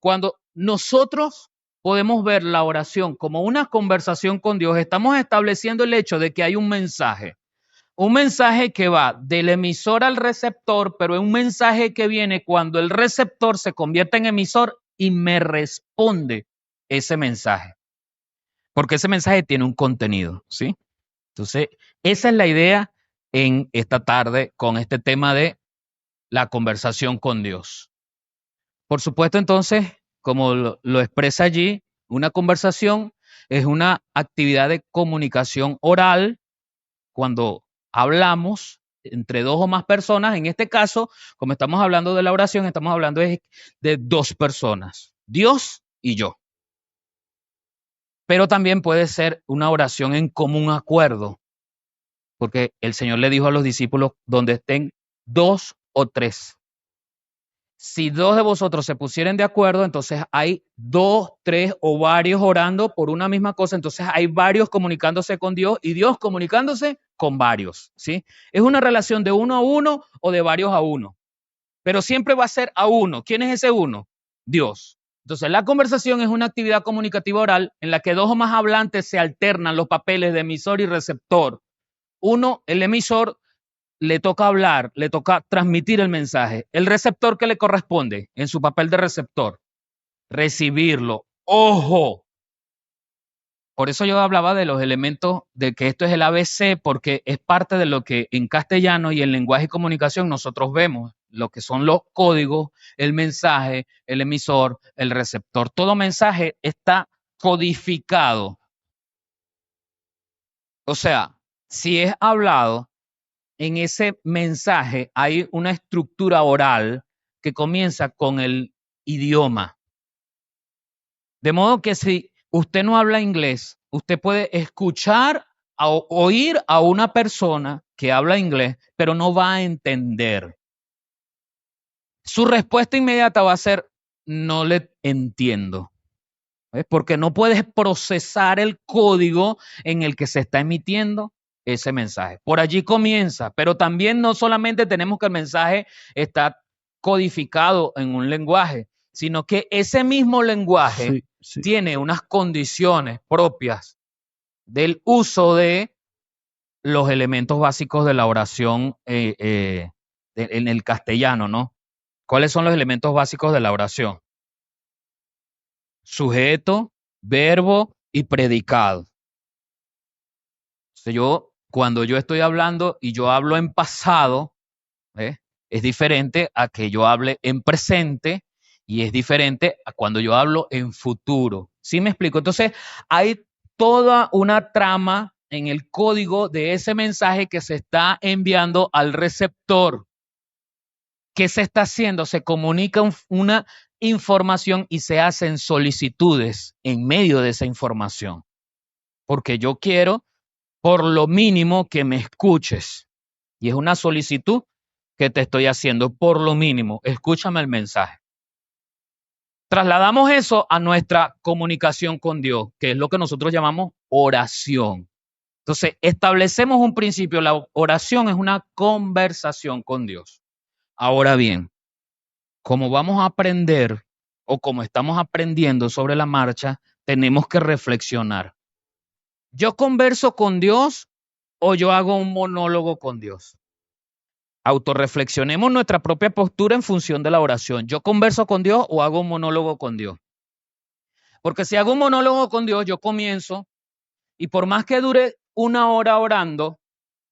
Cuando nosotros podemos ver la oración como una conversación con Dios, estamos estableciendo el hecho de que hay un mensaje. Un mensaje que va del emisor al receptor, pero es un mensaje que viene cuando el receptor se convierte en emisor y me responde ese mensaje. Porque ese mensaje tiene un contenido, ¿sí? Entonces, esa es la idea en esta tarde con este tema de la conversación con Dios. Por supuesto, entonces, como lo expresa allí, una conversación es una actividad de comunicación oral cuando hablamos entre dos o más personas. En este caso, como estamos hablando de la oración, estamos hablando de dos personas, Dios y yo. Pero también puede ser una oración en común acuerdo, porque el Señor le dijo a los discípulos, donde estén dos o tres. Si dos de vosotros se pusieren de acuerdo, entonces hay dos, tres o varios orando por una misma cosa. Entonces hay varios comunicándose con Dios y Dios comunicándose con varios, ¿sí? Es una relación de uno a uno o de varios a uno, pero siempre va a ser a uno. ¿Quién es ese uno? Dios. Entonces la conversación es una actividad comunicativa oral en la que dos o más hablantes se alternan los papeles de emisor y receptor. Uno, el emisor, le toca hablar, le toca transmitir el mensaje. El receptor, que le corresponde en su papel de receptor, recibirlo. ¡Ojo! Por eso yo hablaba de los elementos de que esto es el ABC, porque es parte de lo que en castellano y en lenguaje y comunicación nosotros vemos, lo que son los códigos, el mensaje, el emisor, el receptor. Todo mensaje está codificado. O sea, si es hablado, en ese mensaje hay una estructura oral que comienza con el idioma. De modo que si usted no habla inglés, usted puede escuchar o oír a una persona que habla inglés, pero no va a entender. Su respuesta inmediata va a ser, no le entiendo. ¿Ves? Porque no puedes procesar el código en el que se está emitiendo ese mensaje. Por allí comienza, pero también no solamente tenemos que el mensaje está codificado en un lenguaje, sino que ese mismo lenguaje tiene unas condiciones propias del uso de los elementos básicos de la oración en el castellano, ¿no? ¿Cuáles son los elementos básicos de la oración? Sujeto, verbo y predicado. Cuando yo estoy hablando y yo hablo en pasado, es diferente a que yo hable en presente y es diferente a cuando yo hablo en futuro. ¿Sí me explico? Entonces, hay toda una trama en el código de ese mensaje que se está enviando al receptor. ¿Qué se está haciendo? Se comunica una información y se hacen solicitudes en medio de esa información. Porque yo quiero, por lo mínimo, que me escuches. Y es una solicitud que te estoy haciendo, por lo mínimo. Escúchame el mensaje. Trasladamos eso a nuestra comunicación con Dios, que es lo que nosotros llamamos oración. Entonces, establecemos un principio. La oración es una conversación con Dios. Ahora bien, como vamos a aprender o como estamos aprendiendo sobre la marcha, tenemos que reflexionar. ¿Yo converso con Dios o yo hago un monólogo con Dios? Autorreflexionemos nuestra propia postura en función de la oración. ¿Yo converso con Dios o hago un monólogo con Dios? Porque si hago un monólogo con Dios, yo comienzo y por más que dure una hora orando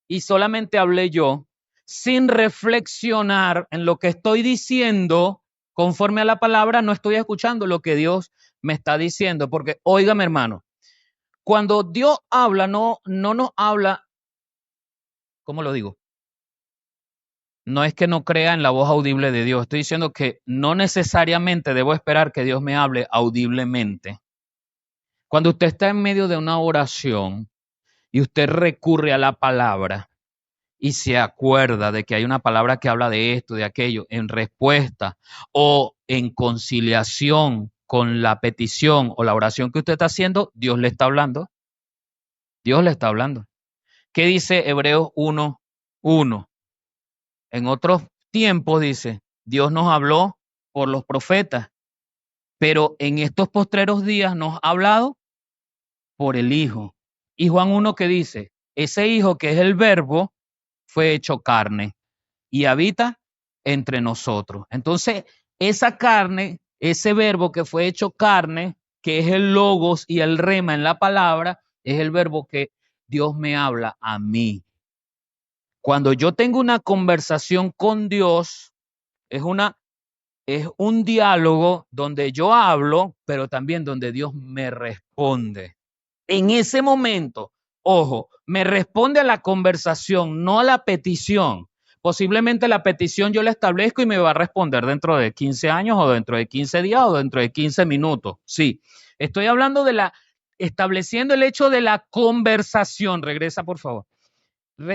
y solamente hablé yo, sin reflexionar en lo que estoy diciendo, conforme a la palabra, no estoy escuchando lo que Dios me está diciendo. Porque, óigame, hermano, cuando Dios habla, no nos habla, ¿cómo lo digo? No es que no crea en la voz audible de Dios. Estoy diciendo que no necesariamente debo esperar que Dios me hable audiblemente. Cuando usted está en medio de una oración y usted recurre a la palabra y se acuerda de que hay una palabra que habla de esto, de aquello, en respuesta o en conciliación con la petición o la oración que usted está haciendo, Dios le está hablando. Dios le está hablando. ¿Qué dice Hebreos 1:1? En otros tiempos dice, Dios nos habló por los profetas, pero en estos postreros días nos ha hablado por el Hijo. Y Juan 1 que dice, ese Hijo que es el Verbo fue hecho carne y habita entre nosotros. Entonces, esa carne, ese verbo que fue hecho carne, que es el logos y el rema en la palabra, es el verbo que Dios me habla a mí. Cuando yo tengo una conversación con Dios, es un diálogo donde yo hablo, pero también donde Dios me responde. En ese momento, ojo, me responde a la conversación, no a la petición. Posiblemente la petición yo la establezco y me va a responder dentro de 15 años o dentro de 15 días o dentro de 15 minutos. Sí, estoy hablando estableciendo el hecho de la conversación. Regresa, por favor.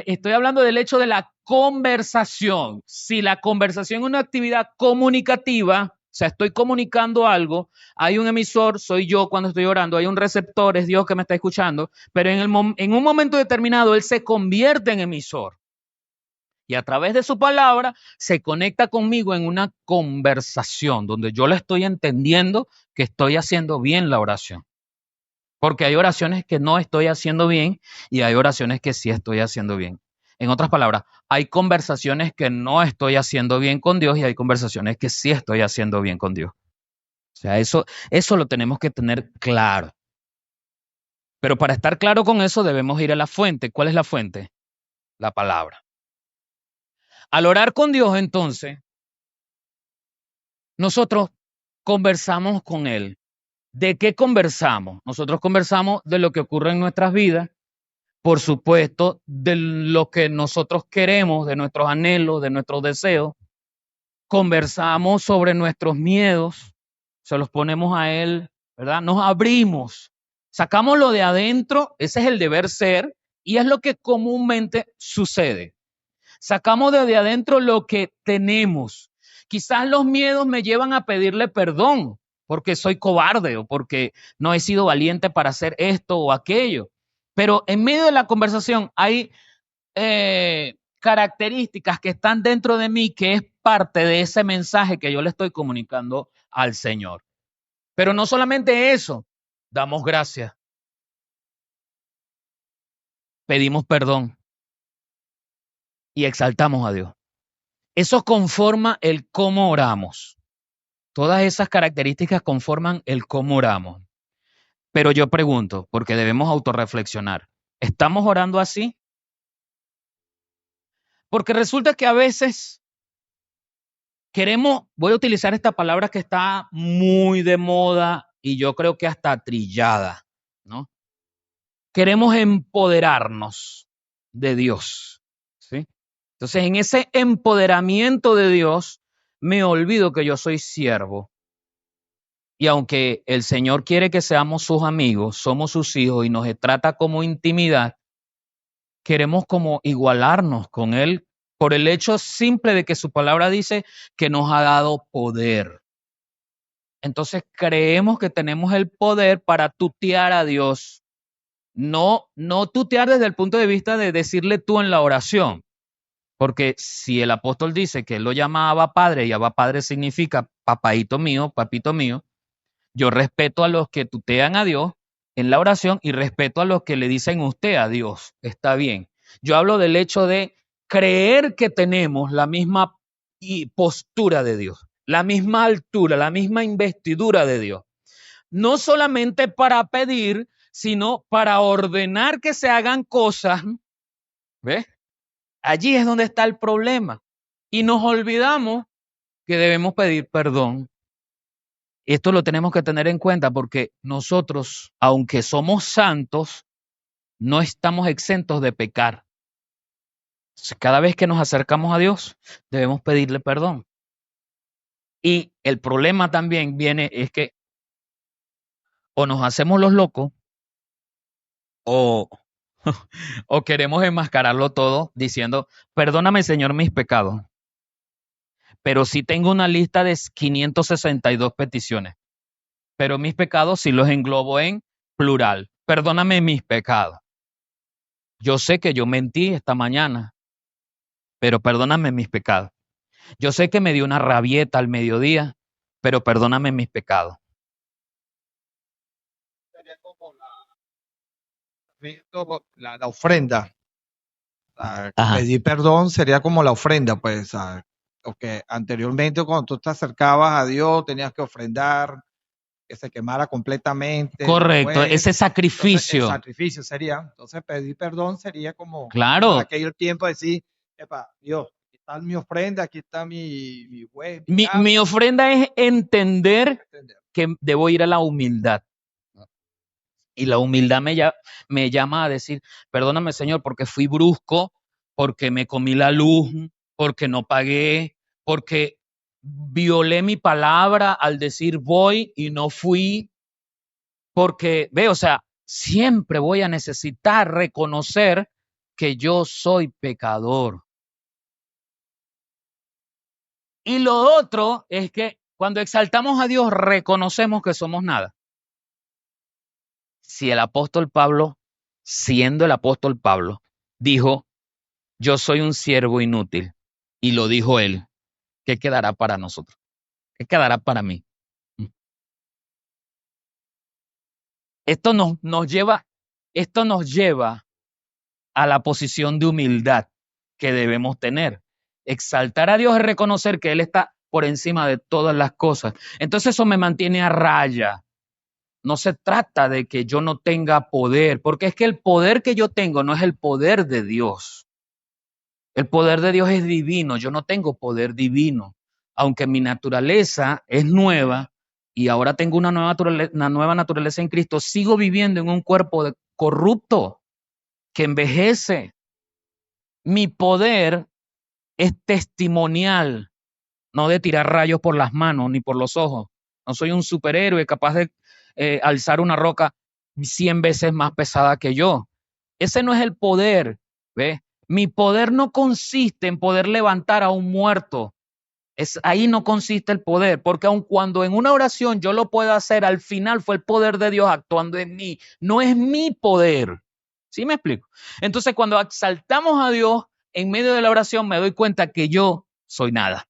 Estoy hablando del hecho de la conversación. Si la conversación es una actividad comunicativa, o sea, estoy comunicando algo, hay un emisor, soy yo cuando estoy orando, hay un receptor, es Dios que me está escuchando, pero en un momento determinado Él se convierte en emisor y a través de su palabra se conecta conmigo en una conversación donde yo le estoy entendiendo que estoy haciendo bien la oración. Porque hay oraciones que no estoy haciendo bien y hay oraciones que sí estoy haciendo bien. En otras palabras, hay conversaciones que no estoy haciendo bien con Dios y hay conversaciones que sí estoy haciendo bien con Dios. O sea, eso lo tenemos que tener claro. Pero para estar claro con eso debemos ir a la fuente. ¿Cuál es la fuente? La palabra. Al orar con Dios, entonces, nosotros conversamos con Él. ¿De qué conversamos? Nosotros conversamos de lo que ocurre en nuestras vidas, por supuesto, de lo que nosotros queremos, de nuestros anhelos, de nuestros deseos. Conversamos sobre nuestros miedos, se los ponemos a Él, ¿verdad? Nos abrimos, sacamos lo de adentro, ese es el deber ser, y es lo que comúnmente sucede. Sacamos de adentro lo que tenemos. Quizás los miedos me llevan a pedirle perdón porque soy cobarde o porque no he sido valiente para hacer esto o aquello. Pero en medio de la conversación hay características que están dentro de mí que es parte de ese mensaje que yo le estoy comunicando al Señor. Pero no solamente eso, damos gracias, pedimos perdón y exaltamos a Dios. Eso conforma el cómo oramos. Todas esas características conforman el cómo oramos. Pero yo pregunto, porque debemos autorreflexionar, ¿estamos orando así? Porque resulta que a veces queremos, voy a utilizar esta palabra que está muy de moda y yo creo que hasta trillada, ¿no? Queremos empoderarnos de Dios, ¿sí? Entonces, en ese empoderamiento de Dios, me olvido que yo soy siervo. Y aunque el Señor quiere que seamos sus amigos, somos sus hijos y nos trata como intimidad, queremos como igualarnos con Él por el hecho simple de que su palabra dice que nos ha dado poder. Entonces creemos que tenemos el poder para tutear a Dios. No tutear desde el punto de vista de decirle tú en la oración. Porque si el apóstol dice que él lo llama Abba Padre y Abba Padre significa papaito mío, papito mío, yo respeto a los que tutean a Dios en la oración y respeto a los que le dicen usted a Dios. Está bien. Yo hablo del hecho de creer que tenemos la misma postura de Dios, la misma altura, la misma investidura de Dios. No solamente para pedir, sino para ordenar que se hagan cosas. ¿Ves? Allí es donde está el problema. Y nos olvidamos que debemos pedir perdón. Esto lo tenemos que tener en cuenta porque nosotros, aunque somos santos, no estamos exentos de pecar. Cada vez que nos acercamos a Dios, debemos pedirle perdón. Y el problema también viene es que o nos hacemos los locos o, o queremos enmascararlo todo diciendo, perdóname Señor mis pecados. Pero sí tengo una lista de 562 peticiones. Pero mis pecados sí los englobo en plural. Perdóname mis pecados. Yo sé que yo mentí esta mañana, pero perdóname mis pecados. Yo sé que me dio una rabieta al mediodía, pero perdóname mis pecados. La ofrenda. Ajá. Pedir perdón sería como la ofrenda, pues, porque anteriormente cuando tú te acercabas a Dios tenías que ofrendar, que se quemara completamente. Correcto, Después, ese entonces, el sacrificio. sacrificio sería, entonces pedir perdón sería como para Claro, aquel tiempo decir, epa, Dios, aquí está mi ofrenda, aquí está mi buey, mi mi cabra, ofrenda es entender entender. que debo ir a la humildad. Y la humildad me llama a decir, perdóname, Señor, porque fui brusco, porque me comí la luz, porque no pagué, porque violé mi palabra al decir voy y no fui, porque, o sea, siempre voy a necesitar reconocer que yo soy pecador. Y lo otro es que cuando exaltamos a Dios, reconocemos que somos nada. Si el apóstol Pablo, siendo el apóstol Pablo, dijo, yo soy un siervo inútil, y lo dijo él, ¿qué quedará para nosotros? ¿Qué quedará para mí? Esto nos lleva a la posición de humildad que debemos tener. Exaltar a Dios es reconocer que Él está por encima de todas las cosas. Entonces eso me mantiene a raya. No se trata de que yo no tenga poder, porque es que el poder que yo tengo no es el poder de Dios. El poder de Dios es divino, yo no tengo poder divino. Aunque mi naturaleza es nueva y ahora tengo una nueva naturaleza en Cristo, sigo viviendo en un cuerpo corrupto que envejece. Mi poder es testimonial, no de tirar rayos por las manos ni por los ojos. No soy un superhéroe capaz de alzar una roca 100 veces más pesada que yo. Ese no es el poder, ¿ves? Mi poder no consiste en poder levantar a un muerto. Ahí no consiste el poder, porque aun cuando en una oración yo lo pueda hacer, al final fue el poder de Dios actuando en mí. No es mi poder. ¿Sí me explico? Entonces, cuando exaltamos a Dios en medio de la oración, me doy cuenta que yo soy nada,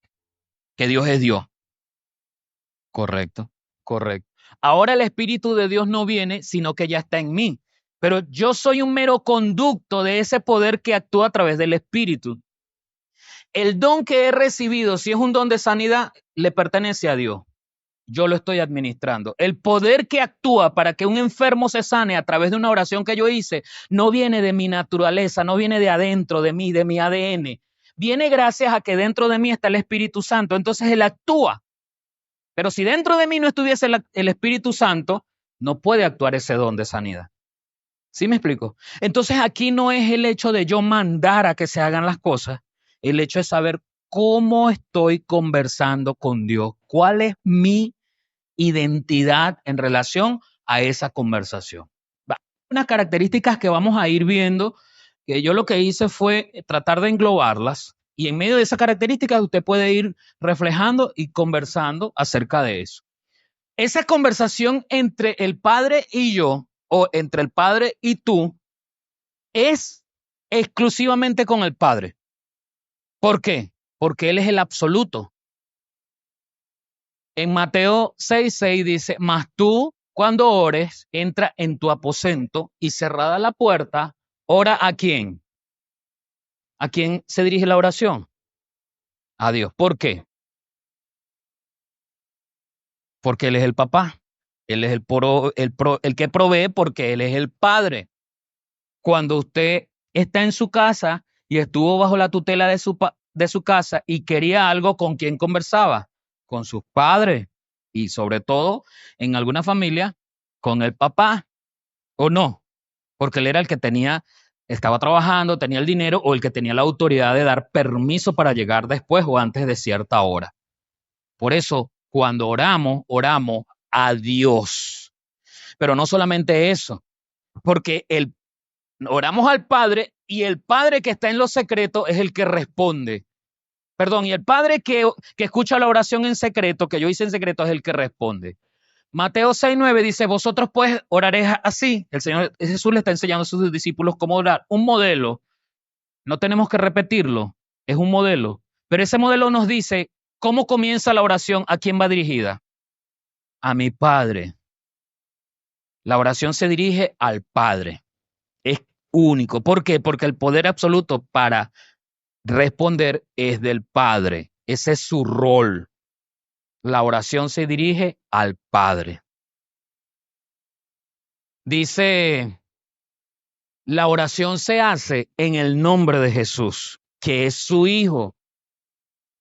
que Dios es Dios. Correcto, correcto. Ahora el Espíritu de Dios no viene, sino que ya está en mí. Pero yo soy un mero conducto de ese poder que actúa a través del Espíritu. El don que he recibido, si es un don de sanidad, le pertenece a Dios. Yo lo estoy administrando. El poder que actúa para que un enfermo se sane a través de una oración que yo hice, no viene de mi naturaleza, no viene de adentro de mí, de mi ADN. Viene gracias a que dentro de mí está el Espíritu Santo. Entonces Él actúa. Pero si dentro de mí no estuviese el Espíritu Santo, no puede actuar ese don de sanidad. ¿Sí me explico? Entonces aquí no es el hecho de yo mandar a que se hagan las cosas, el hecho es saber cómo estoy conversando con Dios, cuál es mi identidad en relación a esa conversación. Unas características que vamos a ir viendo, que yo lo que hice fue tratar de englobarlas y en medio de esas características usted puede ir reflejando y conversando acerca de eso. Esa conversación entre el padre y yo, o entre el padre y tú, es exclusivamente con el padre. ¿Por qué? Porque él es el absoluto. En Mateo 6:6 dice, mas tú cuando ores, entra en tu aposento y cerrada la puerta, ora ¿a quién? ¿A quién se dirige la oración? A Dios. ¿Por qué? Porque Él es el papá. Él es el que provee porque Él es el padre. Cuando usted está en su casa y estuvo bajo la tutela de su casa y quería algo, ¿con quién conversaba? Con sus padres y sobre todo en alguna familia con el papá, ¿o no? Porque él era el que estaba trabajando, tenía el dinero o el que tenía la autoridad de dar permiso para llegar después o antes de cierta hora. Por eso, cuando oramos a Dios. Pero no solamente eso, porque oramos al Padre y el Padre que está en los secretos es el que responde. Perdón, y el Padre que escucha la oración en secreto, que yo hice en secreto, es el que responde. Mateo 6:9 dice, vosotros pues oraréis así. El Señor Jesús le está enseñando a sus discípulos cómo orar. Un modelo. No tenemos que repetirlo. Es un modelo. Pero ese modelo nos dice cómo comienza la oración, a quién va dirigida. A mi Padre. La oración se dirige al Padre. único. ¿Por qué? Porque el poder absoluto para responder es del Padre. Ese es su rol. La oración se dirige al Padre. Dice, la oración se hace en el nombre de Jesús, que es su Hijo.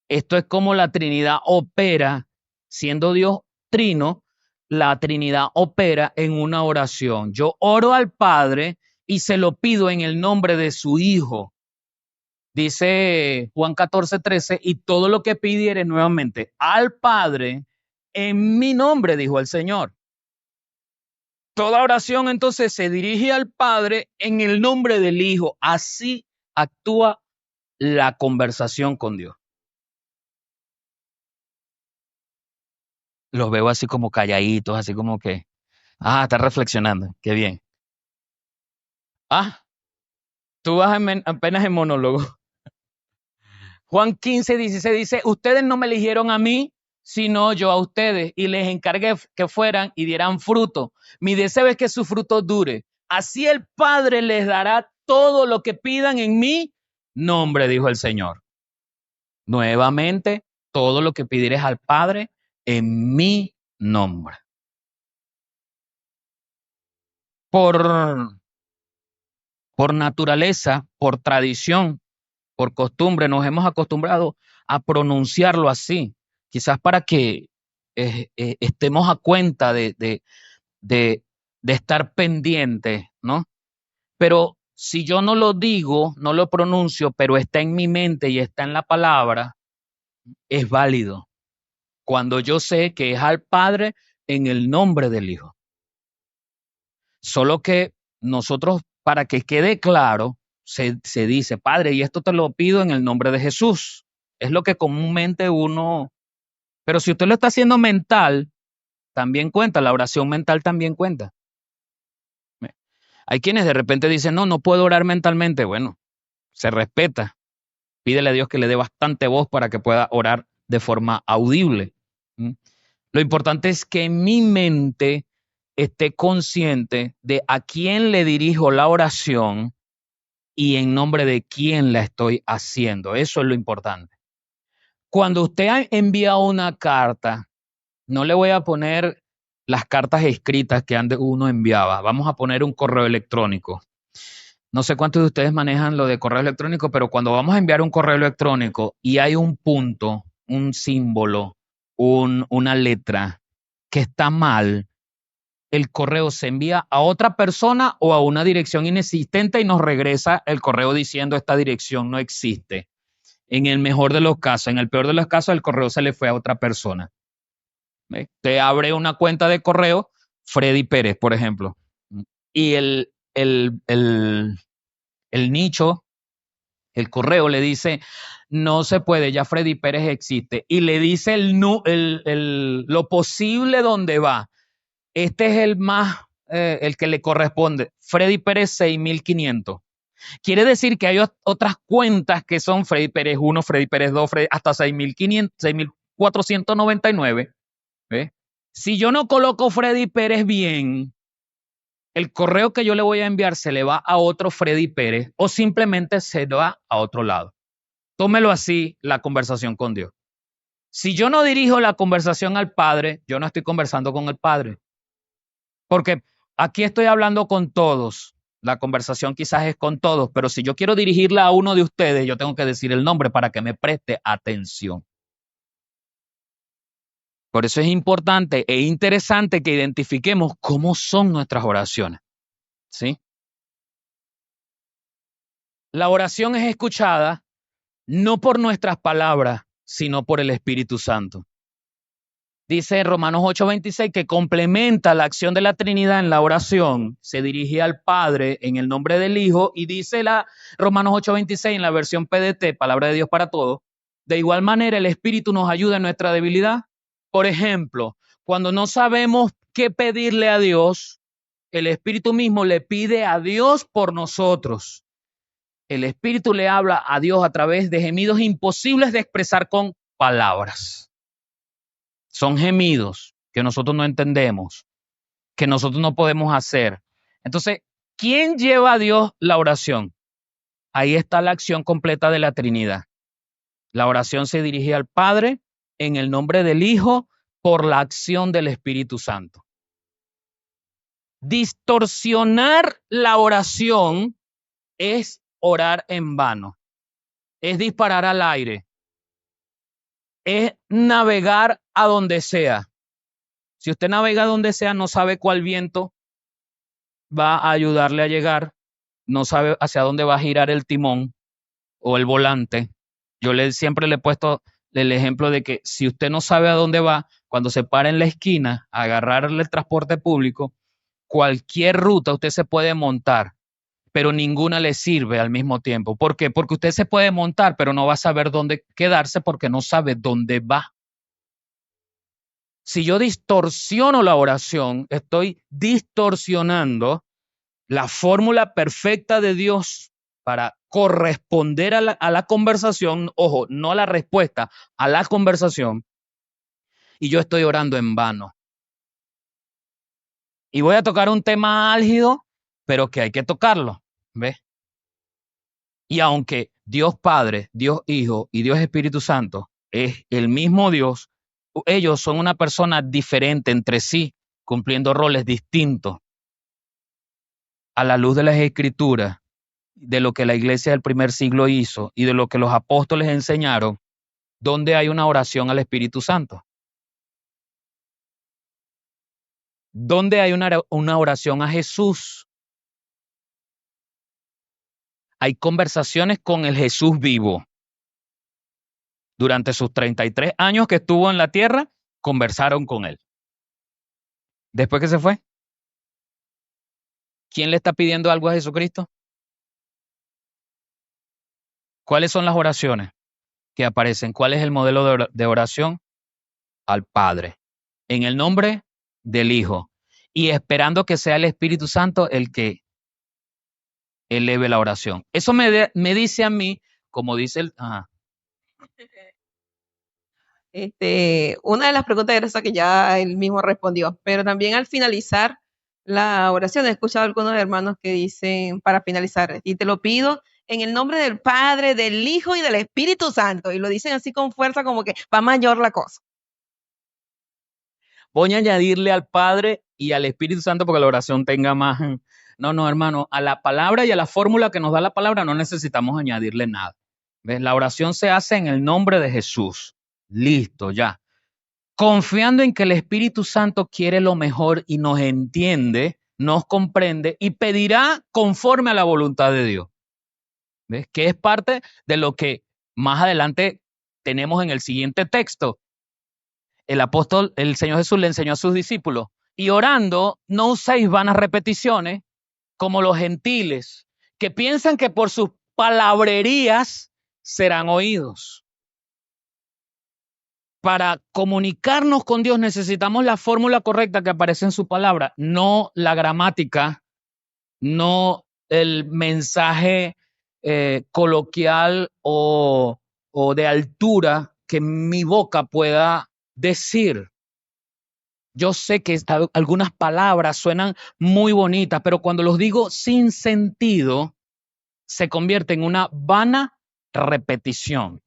Esto es como la Trinidad opera, siendo Dios trino, la Trinidad opera en una oración. Yo oro al Padre y se lo pido en el nombre de su Hijo. Dice Juan 14:13, y todo lo que pidiere nuevamente al Padre, en mi nombre, dijo el Señor. Toda oración entonces se dirige al Padre en el nombre del Hijo. Así actúa la conversación con Dios. Los veo así como calladitos, así como que, está reflexionando, qué bien. Tú vas apenas en monólogo. Juan 15:16 dice, ustedes no me eligieron a mí, sino yo a ustedes, y les encargué que fueran y dieran fruto. Mi deseo es que su fruto dure. Así el Padre les dará todo lo que pidan en mi nombre, dijo el Señor. Nuevamente, todo lo que pidieres al Padre en mi nombre. Por naturaleza, por tradición, por costumbre, nos hemos acostumbrado a pronunciarlo así, quizás para que estemos a cuenta de estar pendientes, ¿no? Pero si yo no lo digo, no lo pronuncio, pero está en mi mente y está en la palabra, es válido. Cuando yo sé que es al Padre en el nombre del Hijo. Solo que nosotros, para que quede claro, se dice, Padre, y esto te lo pido en el nombre de Jesús. Es lo que comúnmente uno... Pero si usted lo está haciendo mental, también cuenta, la oración mental también cuenta. Hay quienes de repente dicen, no puedo orar mentalmente. Bueno, se respeta. Pídele a Dios que le dé bastante voz para que pueda orar de forma audible. Lo importante es que mi mente esté consciente de a quién le dirijo la oración y en nombre de quién la estoy haciendo. Eso es lo importante. Cuando usted envía una carta, no le voy a poner las cartas escritas que antes uno enviaba. Vamos a poner un correo electrónico. No sé cuántos de ustedes manejan lo de correo electrónico, pero cuando vamos a enviar un correo electrónico y hay un punto, un símbolo, una letra que está mal, el correo se envía a otra persona o a una dirección inexistente y nos regresa el correo diciendo esta dirección no existe. En el mejor de los casos, en el peor de los casos, el correo se le fue a otra persona. Usted abre una cuenta de correo, Freddy Pérez, por ejemplo, y el nicho, el correo le dice, no se puede, ya Freddy Pérez existe, y le dice lo posible donde va. Este es el que le corresponde, Freddy Pérez 6500. Quiere decir que hay otras cuentas que son Freddy Pérez 1, Freddy Pérez 2, hasta 6500, 6499. ¿Ve? Si yo no coloco Freddy Pérez bien, el correo que yo le voy a enviar se le va a otro Freddy Pérez o simplemente se va a otro lado. Tómelo así la conversación con Dios. Si yo no dirijo la conversación al Padre, yo no estoy conversando con el Padre. Porque aquí estoy hablando con todos. La conversación quizás es con todos, pero si yo quiero dirigirla a uno de ustedes, yo tengo que decir el nombre para que me preste atención. Por eso es importante e interesante que identifiquemos cómo son nuestras oraciones. ¿Sí? La oración es escuchada no por nuestras palabras, sino por el Espíritu Santo. Dice Romanos 8:26 que complementa la acción de la Trinidad en la oración, se dirige al Padre en el nombre del Hijo y dice Romanos 8:26 en la versión PDT, Palabra de Dios para Todos. De igual manera, el Espíritu nos ayuda en nuestra debilidad. Por ejemplo, cuando no sabemos qué pedirle a Dios, el Espíritu mismo le pide a Dios por nosotros. El Espíritu le habla a Dios a través de gemidos imposibles de expresar con palabras. Son gemidos que nosotros no entendemos, que nosotros no podemos hacer. Entonces, ¿Quién lleva a Dios la oración? Ahí está la acción completa de la Trinidad. La oración se dirige al Padre en el nombre del Hijo por la acción del Espíritu Santo. Distorsionar la oración es orar en vano, es disparar al aire, es navegar a donde sea. Si usted navega a donde sea, no sabe cuál viento va a ayudarle a llegar, no sabe hacia dónde va a girar el timón o el volante. Yo siempre le he puesto el ejemplo de que si usted no sabe a dónde va, cuando se para en la esquina a agarrarle el transporte público, cualquier ruta usted se puede montar, pero ninguna le sirve al mismo tiempo. ¿Por qué? Porque usted se puede montar, pero no va a saber dónde quedarse porque no sabe dónde va. Si yo distorsiono la oración, estoy distorsionando la fórmula perfecta de Dios para corresponder a la conversación, ojo, no a la respuesta, a la conversación, y yo estoy orando en vano. Y voy a tocar un tema álgido, pero que hay que tocarlo, ¿ves? Y aunque Dios Padre, Dios Hijo y Dios Espíritu Santo es el mismo Dios, ellos son una persona diferente entre sí, cumpliendo roles distintos. A la luz de las Escrituras, de lo que la iglesia del primer siglo hizo y de lo que los apóstoles enseñaron, ¿dónde hay una oración al Espíritu Santo? ¿Dónde hay una oración a Jesús? Hay conversaciones con el Jesús vivo. Durante sus 33 años que estuvo en la tierra, conversaron con él. Después que se fue, ¿quién le está pidiendo algo a Jesucristo? ¿Cuáles son las oraciones que aparecen? ¿Cuál es el modelo de oración? Al Padre, en el nombre del Hijo, y esperando que sea el Espíritu Santo el que eleve la oración. Eso me dice a mí, como dice el... Ajá. Una de las preguntas era esa que ya él mismo respondió, pero también al finalizar la oración he escuchado a algunos hermanos que dicen para finalizar, y te lo pido en el nombre del Padre, del Hijo y del Espíritu Santo, y lo dicen así con fuerza como que va mayor la cosa. Voy a añadirle al Padre y al Espíritu Santo porque la oración tenga más... No, hermano, a la palabra y a la fórmula que nos da la palabra no necesitamos añadirle nada. ¿Ves? La oración se hace en el nombre de Jesús. Listo, ya. Confiando en que el Espíritu Santo quiere lo mejor y nos entiende, nos comprende y pedirá conforme a la voluntad de Dios. ¿Ves? Que es parte de lo que más adelante tenemos en el siguiente texto. El apóstol, el Señor Jesús le enseñó a sus discípulos, y orando no uséis vanas repeticiones como los gentiles, que piensan que por sus palabrerías serán oídos. Para comunicarnos con Dios necesitamos la fórmula correcta que aparece en su palabra, no la gramática, no el mensaje coloquial o de altura que mi boca pueda decir. Yo sé que algunas palabras suenan muy bonitas, pero cuando los digo sin sentido, se convierte en una vana repetición.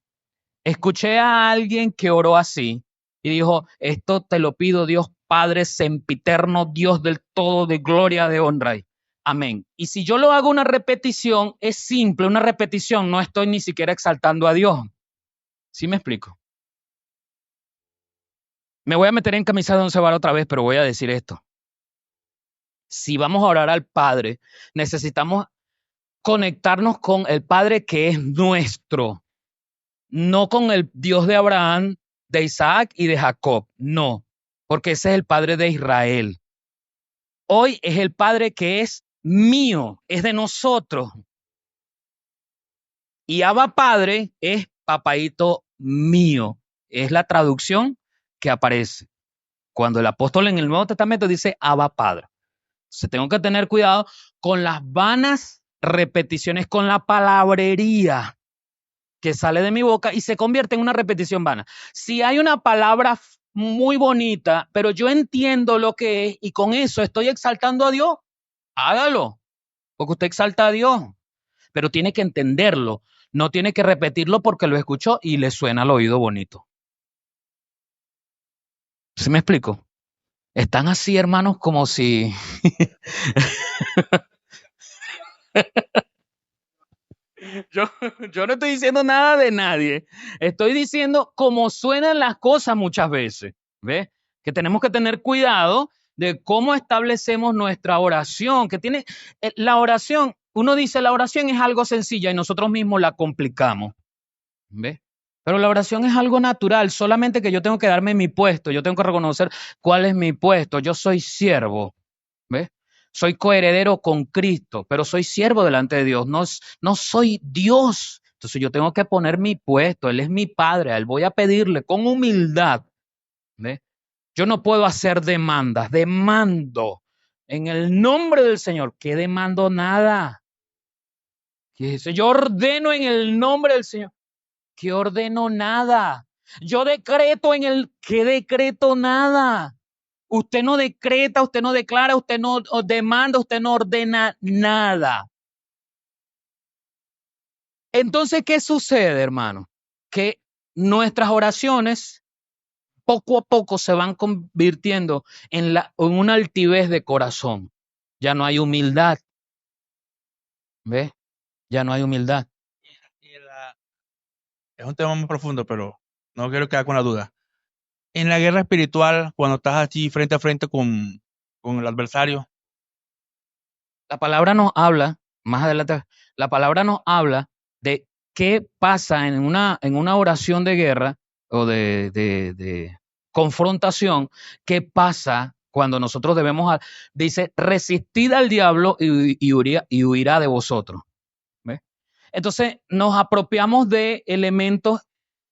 Escuché a alguien que oró así y dijo, esto te lo pido Dios Padre sempiterno, Dios del todo, de gloria, de honra. Amén. Y si yo lo hago una repetición, es simple, una repetición, no estoy ni siquiera exaltando a Dios. ¿Sí me explico? Me voy a meter en camisa de once varas otra vez, pero voy a decir esto. Si vamos a orar al Padre, necesitamos conectarnos con el Padre que es nuestro, no con el Dios de Abraham, de Isaac y de Jacob, no, porque ese es el Padre de Israel. Hoy es el Padre que es mío, es de nosotros. Y Abba Padre es papaito mío, es la traducción que aparece. Cuando el apóstol en el Nuevo Testamento dice Abba Padre. Entonces tengo que tener cuidado con las vanas repeticiones, con la palabrería que sale de mi boca y se convierte en una repetición vana. Si hay una palabra muy bonita, pero yo entiendo lo que es y con eso estoy exaltando a Dios, hágalo. porque usted exalta a Dios, pero tiene que entenderlo, no tiene que repetirlo porque lo escuchó y le suena al oído bonito. ¿Sí me explico? Están así, hermanos, como si... yo no estoy diciendo nada de nadie. Estoy diciendo cómo suenan las cosas muchas veces. ¿Ves? Que tenemos que tener cuidado de cómo establecemos nuestra oración. Que tiene la oración, uno dice la oración es algo sencilla y nosotros mismos la complicamos. ¿Ves? Pero la oración es algo natural, solamente que yo tengo que darme mi puesto, yo tengo que reconocer cuál es mi puesto. Yo soy siervo. ¿Ves? Soy coheredero con Cristo, pero soy siervo delante de Dios, no soy Dios. Entonces yo tengo que poner mi puesto, Él es mi Padre, a Él voy a pedirle con humildad. ¿Ves? Yo no puedo hacer demandas, demando en el nombre del Señor. ¿Qué demando? Nada. ¿Qué dice? Yo ordeno en el nombre del Señor. ¿Qué ordeno? Nada. Yo decreto en el... ¿Qué decreto? Nada. Usted no decreta, usted no declara, usted no demanda, usted no ordena nada. Entonces, ¿qué sucede, hermano? Que nuestras oraciones poco a poco se van convirtiendo en una altivez de corazón. Ya no hay humildad. ¿Ves? Ya no hay humildad. Es un tema muy profundo, pero no quiero quedar con la duda. En la guerra espiritual, cuando estás así frente a frente con el adversario, La palabra nos habla, más adelante, la palabra nos habla de qué pasa en una oración de guerra o de confrontación, qué pasa cuando nosotros dice, resistid al diablo y huirá de vosotros. ¿Ves? Entonces nos apropiamos de elementos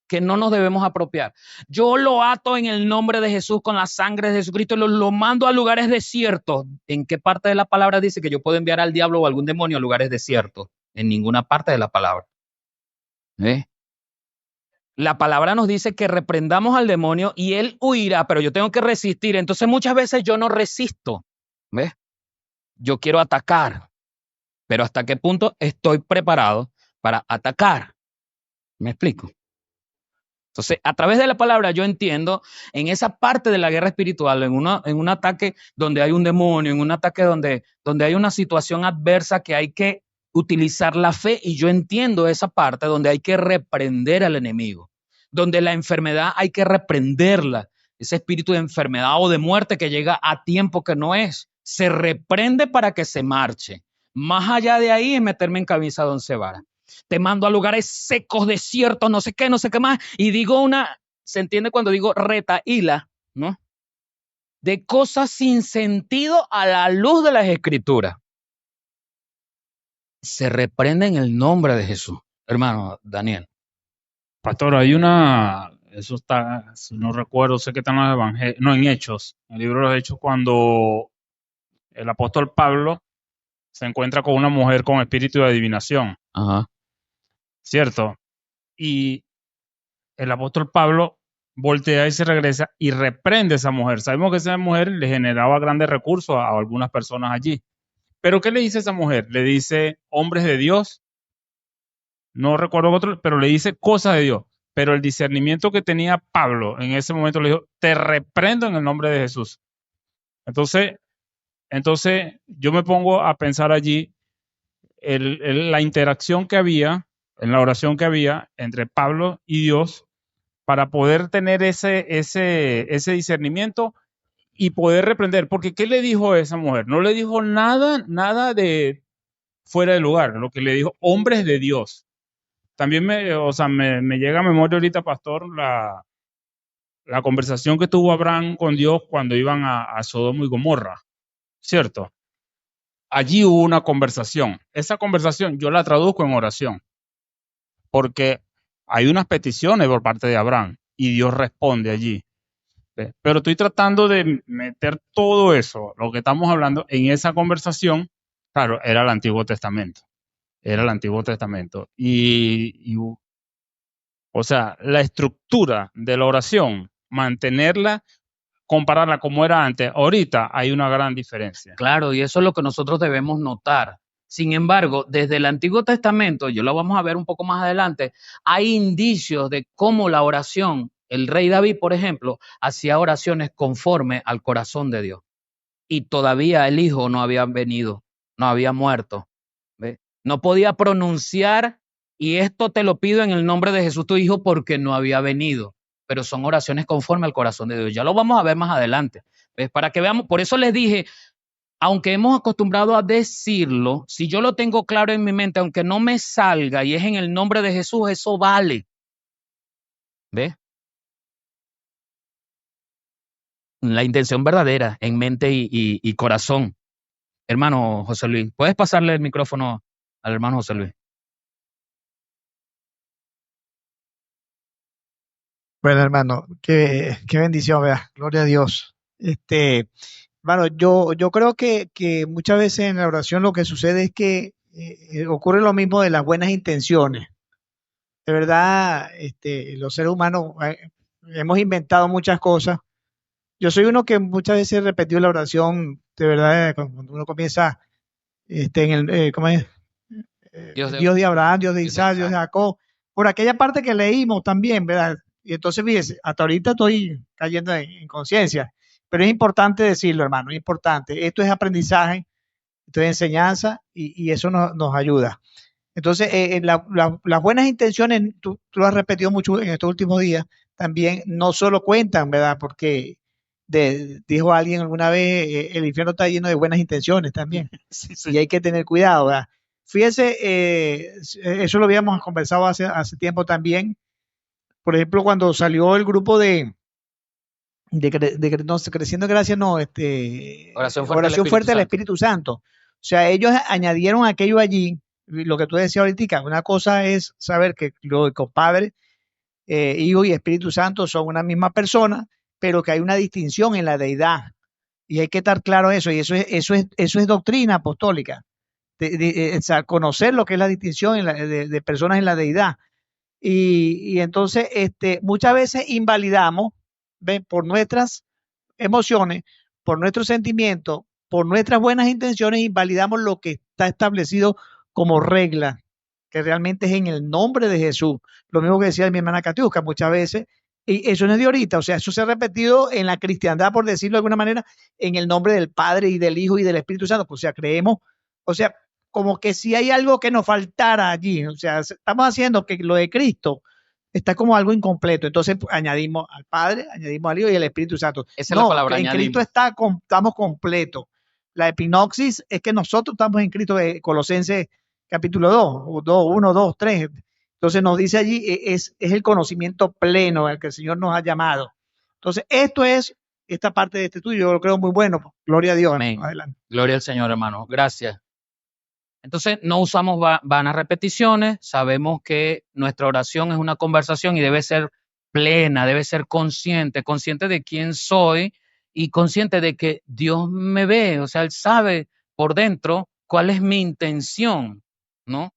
que no nos debemos apropiar. Yo lo ato en el nombre de Jesús con la sangre de Jesucristo y lo mando a lugares desiertos. ¿En qué parte de la palabra dice que yo puedo enviar al diablo o algún demonio a lugares desiertos? En ninguna parte de la palabra. ¿Eh? La palabra nos dice que reprendamos al demonio y él huirá, pero yo tengo que resistir. Entonces muchas veces yo no resisto. ¿Ves? Yo quiero atacar, pero ¿hasta qué punto estoy preparado para atacar? ¿Me explico? Entonces, a través de la palabra yo entiendo en esa parte de la guerra espiritual, en un ataque donde hay un demonio, en un ataque donde hay una situación adversa que hay que utilizar la fe, y yo entiendo esa parte donde hay que reprender al enemigo, donde la enfermedad hay que reprenderla, ese espíritu de enfermedad o de muerte que llega a tiempo que no es, se reprende para que se marche. Más allá de ahí es meterme en camisa de 11 varas. Te mando a lugares secos, desiertos, no sé qué más. Y digo se entiende cuando digo retaíla, ¿no? De cosas sin sentido a la luz de las Escrituras. Se reprende en el nombre de Jesús. Hermano Daniel. Pastor, eso está, si no recuerdo, sé que está en los evangelios, no, en Hechos, en el libro de los Hechos, cuando el apóstol Pablo se encuentra con una mujer con espíritu de adivinación. Ajá. ¿Cierto? Y el apóstol Pablo voltea y se regresa y reprende a esa mujer. Sabemos que esa mujer le generaba grandes recursos a algunas personas allí. Pero ¿qué le dice esa mujer? Le dice hombres de Dios, no recuerdo otro, pero le dice cosas de Dios. Pero el discernimiento que tenía Pablo en ese momento le dijo, te reprendo en el nombre de Jesús. Entonces yo me pongo a pensar allí la interacción que había, en la oración que había entre Pablo y Dios, para poder tener ese discernimiento y poder reprender. Porque ¿qué le dijo a esa mujer? No le dijo nada de fuera de lugar, lo que le dijo, hombres de Dios. También me llega a memoria ahorita, pastor, la conversación que tuvo Abraham con Dios cuando iban a Sodoma y Gomorra, ¿cierto? Allí hubo una conversación. Esa conversación yo la traduzco en oración, porque hay unas peticiones por parte de Abraham y Dios responde allí. Pero estoy tratando de meter todo eso, lo que estamos hablando, en esa conversación. Claro, era el Antiguo Testamento. O sea, la estructura de la oración, mantenerla, compararla como era antes, ahorita hay una gran diferencia. Claro, y eso es lo que nosotros debemos notar. Sin embargo, desde el Antiguo Testamento, yo lo vamos a ver un poco más adelante, hay indicios de cómo la oración, el rey David, por ejemplo, hacía oraciones conforme al corazón de Dios. Y todavía el hijo no había venido, no había muerto. ¿Ve? No podía pronunciar, y esto te lo pido en el nombre de Jesús tu hijo, porque no había venido. Pero son oraciones conforme al corazón de Dios. Ya lo vamos a ver más adelante. ¿Ves? Para que veamos, por eso les dije, aunque hemos acostumbrado a decirlo, si yo lo tengo claro en mi mente, aunque no me salga y es en el nombre de Jesús, eso vale. ¿Ves? La intención verdadera en mente y corazón. Hermano José Luis, ¿puedes pasarle el micrófono al hermano José Luis? Bueno, hermano, qué bendición, vea, gloria a Dios. Hermano, yo creo que muchas veces en la oración lo que sucede es que ocurre lo mismo de las buenas intenciones. De verdad, los seres humanos hemos inventado muchas cosas. Yo soy uno que muchas veces he repetido la oración, de verdad, cuando uno comienza ¿cómo es? Dios de Abraham, Dios de Isaac, Dios de Jacob, por aquella parte que leímos también, ¿verdad? Y entonces, fíjese, hasta ahorita estoy cayendo en conciencia, pero es importante decirlo, hermano, es importante. Esto es aprendizaje, esto es enseñanza y eso nos ayuda. Entonces, las buenas intenciones, tú lo has repetido mucho en estos últimos días, también no solo cuentan, ¿verdad? Porque dijo alguien alguna vez, el infierno está lleno de buenas intenciones también. Sí, sí. Y hay que tener cuidado, ¿verdad? Fíjese, eso lo habíamos conversado hace tiempo también. Por ejemplo, cuando salió el grupo Creciendo en Gracia, no, Oración Fuerte al Espíritu Santo. O sea, ellos añadieron aquello allí, lo que tú decías ahorita, una cosa es saber que los compadres, Hijo y Espíritu Santo son una misma persona, pero que hay una distinción en la deidad. Y hay que estar claro eso, y eso es doctrina apostólica. Conocer lo que es la distinción de personas en la deidad. Y entonces muchas veces invalidamos, ¿ven? Por nuestras emociones, por nuestros sentimientos, por nuestras buenas intenciones, invalidamos lo que está establecido como regla, que realmente es en el nombre de Jesús. Lo mismo que decía mi hermana Catiusca, muchas veces, y eso no es de ahorita, o sea, eso se ha repetido en la cristiandad, por decirlo de alguna manera, en el nombre del Padre y del Hijo y del Espíritu Santo. O sea, creemos, o sea, como que si hay algo que nos faltara allí, o sea, estamos haciendo que lo de Cristo está como algo incompleto. Entonces añadimos al Padre, añadimos al Hijo y al Espíritu Santo. Esa es la palabra, en añadimos. Cristo estamos completos. La epinoxis es que nosotros estamos en Cristo, de Colosenses capítulo 1, 2, 3. Entonces nos dice allí, es el conocimiento pleno al que el Señor nos ha llamado. Entonces, esta parte de este estudio, yo lo creo muy bueno. Gloria a Dios. Amén. Adelante. Gloria al Señor, hermano. Gracias. Entonces, no usamos vanas repeticiones. Sabemos que nuestra oración es una conversación y debe ser plena, debe ser consciente de quién soy y consciente de que Dios me ve. O sea, Él sabe por dentro cuál es mi intención, ¿no?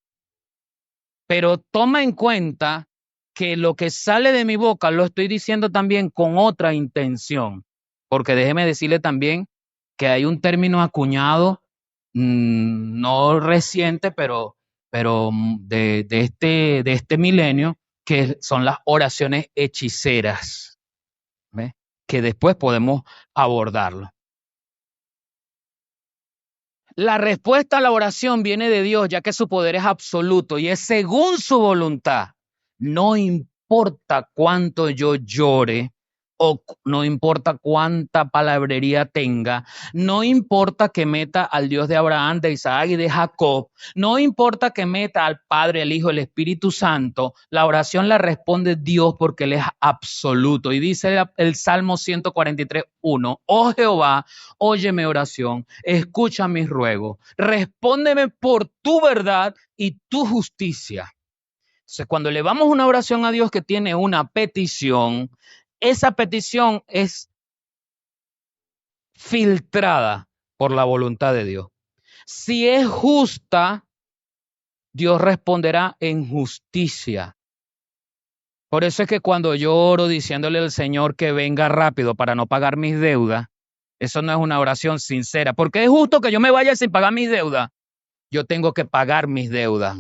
Pero toma en cuenta que lo que sale de mi boca lo estoy diciendo también con otra intención. Porque déjeme decirle también que hay un término acuñado, no reciente, pero de este milenio, que son las oraciones hechiceras, ¿ves? Que después podemos abordarlo. La respuesta a la oración viene de Dios, ya que su poder es absoluto y es según su voluntad. No importa cuánto yo llore, o no importa cuánta palabrería tenga, no importa que meta al Dios de Abraham, de Isaac y de Jacob, no importa que meta al Padre, el Hijo, el Espíritu Santo, la oración la responde Dios porque Él es absoluto. Y dice el Salmo 143:1, oh Jehová, óyeme oración, escucha mis ruegos, respóndeme por tu verdad y tu justicia. Entonces, cuando elevamos una oración a Dios que tiene una petición, esa petición es filtrada por la voluntad de Dios. Si es justa, Dios responderá en justicia. Por eso es que cuando yo oro diciéndole al Señor que venga rápido para no pagar mis deudas, eso no es una oración sincera, porque es justo que yo me vaya sin pagar mis deudas. yo tengo que pagar mis deudas.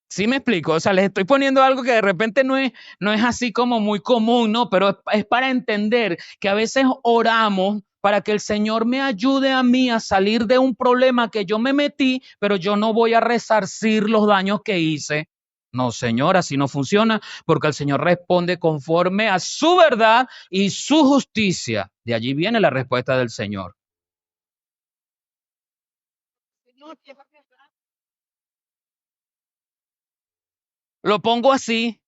¿Sí me explico? O sea, les estoy poniendo algo que de repente no es así como muy común, ¿no? Pero es para entender que a veces oramos para que el Señor me ayude a mí a salir de un problema que yo me metí, pero yo no voy a resarcir los daños que hice. No, Señor, así no funciona, porque el Señor responde conforme a su verdad y su justicia. De allí viene la respuesta del Señor. Lo pongo así.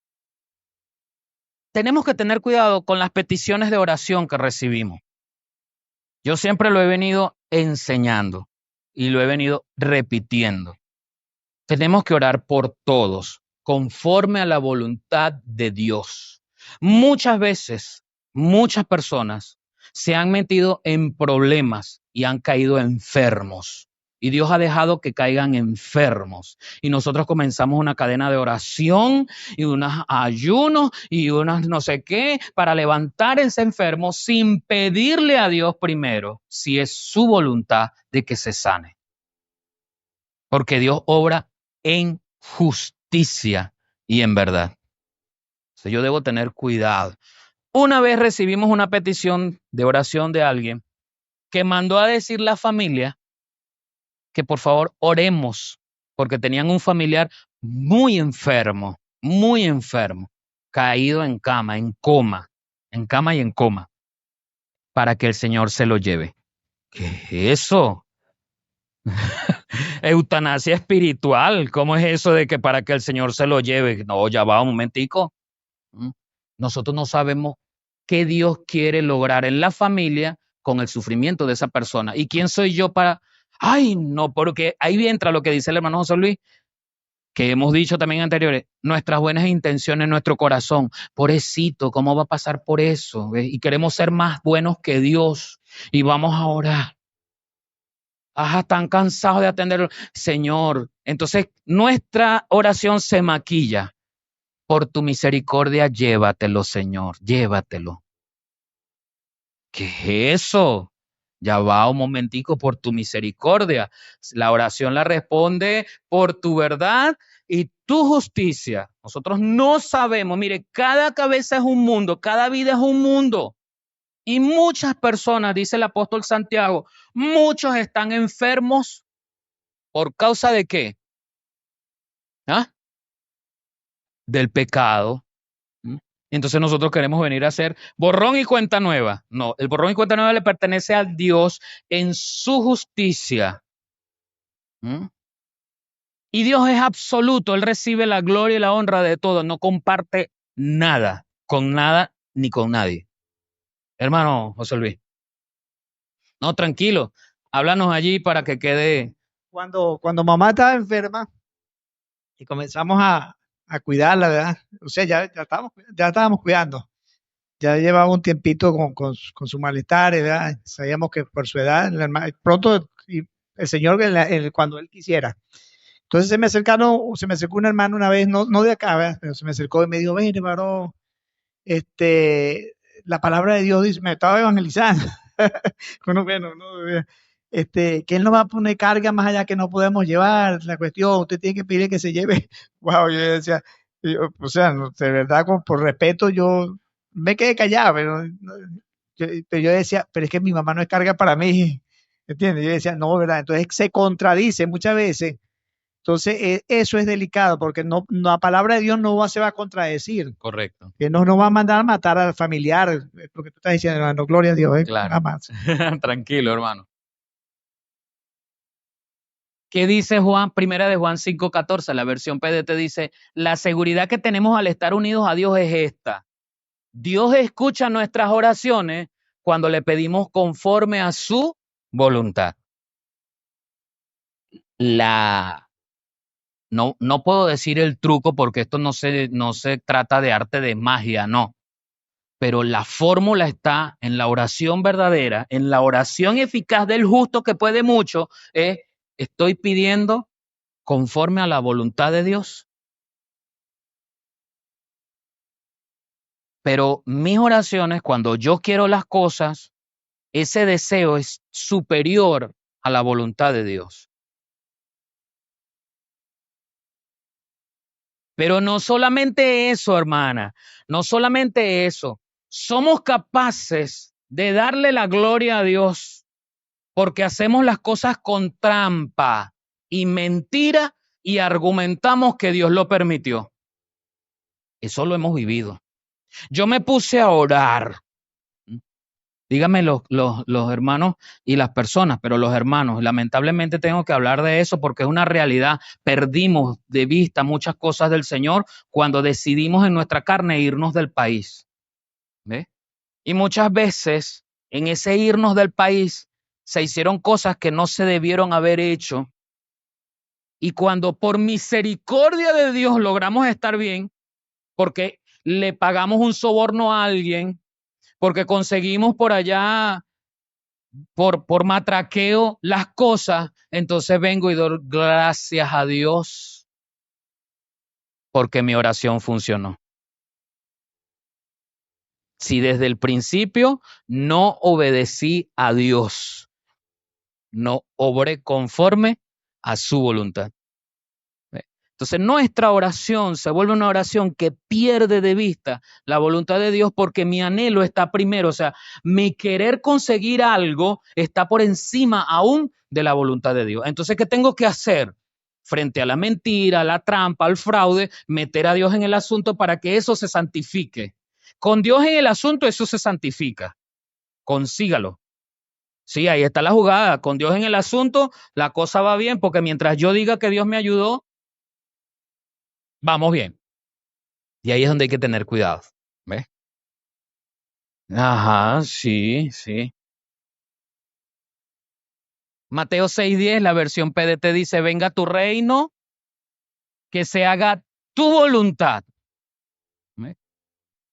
Tenemos que tener cuidado con las peticiones de oración que recibimos. Yo siempre lo he venido enseñando y lo he venido repitiendo. Tenemos que orar por todos, conforme a la voluntad de Dios. Muchas veces, muchas personas se han metido en problemas y han caído enfermos. Y Dios ha dejado que caigan enfermos. Y nosotros comenzamos una cadena de oración y unos ayunos y unas no sé qué para levantar ese enfermo sin pedirle a Dios primero si es su voluntad de que se sane. Porque Dios obra en justicia y en verdad. Entonces yo debo tener cuidado. Una vez recibimos una petición de oración de alguien que mandó a decir la familia que por favor oremos, porque tenían un familiar muy enfermo, caído en cama y en coma, para que el Señor se lo lleve. ¿Qué es eso? Eutanasia espiritual. ¿Cómo es eso de que para que el Señor se lo lleve? No, ya va un momentico. Nosotros no sabemos qué Dios quiere lograr en la familia con el sufrimiento de esa persona. ¿Y quién soy yo para...? Ay, no, porque ahí entra lo que dice el hermano José Luis, que hemos dicho también anteriores, nuestras buenas intenciones en nuestro corazón. Pobrecito, ¿cómo va a pasar por eso? ¿Ves? Y queremos ser más buenos que Dios y vamos a orar. Están cansados de atenderlo. Señor, entonces nuestra oración se maquilla. Por tu misericordia, llévatelo, Señor, llévatelo. ¿Qué es eso? Ya va un momentico, por tu misericordia. La oración la responde por tu verdad y tu justicia. Nosotros no sabemos, mire, cada cabeza es un mundo, cada vida es un mundo. Y muchas personas, dice el apóstol Santiago, muchos están enfermos ¿por causa de qué? Del pecado. Entonces nosotros queremos venir a hacer borrón y cuenta nueva. No, el borrón y cuenta nueva le pertenece a Dios en su justicia. Y Dios es absoluto, Él recibe la gloria y la honra de todo, no comparte nada, con nada ni con nadie. Hermano José Luis. No, tranquilo, háblanos allí para que quede. Cuando mamá estaba enferma y comenzamos a cuidarla, ¿verdad? O sea, ya estábamos cuidando. Ya llevaba un tiempito con su malestar, ¿verdad? Sabíamos que por su edad, pronto el Señor cuando Él quisiera. Entonces se me acercó un hermano una vez, no de acá, ¿verdad? Pero se me acercó y me dijo, ven, varón, la palabra de Dios dice, me estaba evangelizando. Que Él no va a poner carga más allá que no podemos llevar, la cuestión, usted tiene que pedir que se lleve. Wow, yo decía, o sea, de verdad, por respeto, yo me quedé callado, pero yo decía, pero es que mi mamá no es carga para mí, ¿entiendes? Yo decía, no, ¿verdad? Entonces se contradice muchas veces. Entonces, eso es delicado, porque la palabra de Dios no se va a contradecir. Correcto. Que no nos va a mandar a matar al familiar, lo que tú estás diciendo, hermano, gloria a Dios. Claro. Nada más. Tranquilo, hermano. ¿Qué dice Juan? Primera de Juan 5:14, la versión PDT dice, la seguridad que tenemos al estar unidos a Dios es esta. Dios escucha nuestras oraciones cuando le pedimos conforme a su voluntad. No puedo decir el truco porque esto no se trata de arte de magia, no. Pero la fórmula está en la oración verdadera, en la oración eficaz del justo que puede mucho, estoy pidiendo conforme a la voluntad de Dios. Pero mis oraciones, cuando yo quiero las cosas, ese deseo es superior a la voluntad de Dios. Pero no solamente eso, hermana, no solamente eso. Somos capaces de darle la gloria a Dios porque hacemos las cosas con trampa y mentira y argumentamos que Dios lo permitió. Eso lo hemos vivido. Yo me puse a orar. Díganme los hermanos y las personas, pero los hermanos, lamentablemente tengo que hablar de eso porque es una realidad. Perdimos de vista muchas cosas del Señor cuando decidimos en nuestra carne irnos del país. ¿Ve? Y muchas veces en ese irnos del país se hicieron cosas que no se debieron haber hecho. Y cuando por misericordia de Dios logramos estar bien, porque le pagamos un soborno a alguien, porque conseguimos por allá, por matraqueo las cosas, entonces vengo y doy gracias a Dios porque mi oración funcionó. Si desde el principio no obedecí a Dios, no obré conforme a su voluntad. Entonces nuestra oración se vuelve una oración que pierde de vista la voluntad de Dios porque mi anhelo está primero, o sea, mi querer conseguir algo está por encima aún de la voluntad de Dios. Entonces, ¿qué tengo que hacer? Frente a la mentira, a la trampa, al fraude, meter a Dios en el asunto para que eso se santifique. Con Dios en el asunto eso se santifica. Consígalo. Sí, ahí está la jugada. Con Dios en el asunto la cosa va bien porque mientras yo diga que Dios me ayudó, vamos bien. Y ahí es donde hay que tener cuidado. ¿Ves? Ajá, sí, sí. Mateo 6:10, la versión PDT dice, venga tu reino, que se haga tu voluntad. ¿Ves?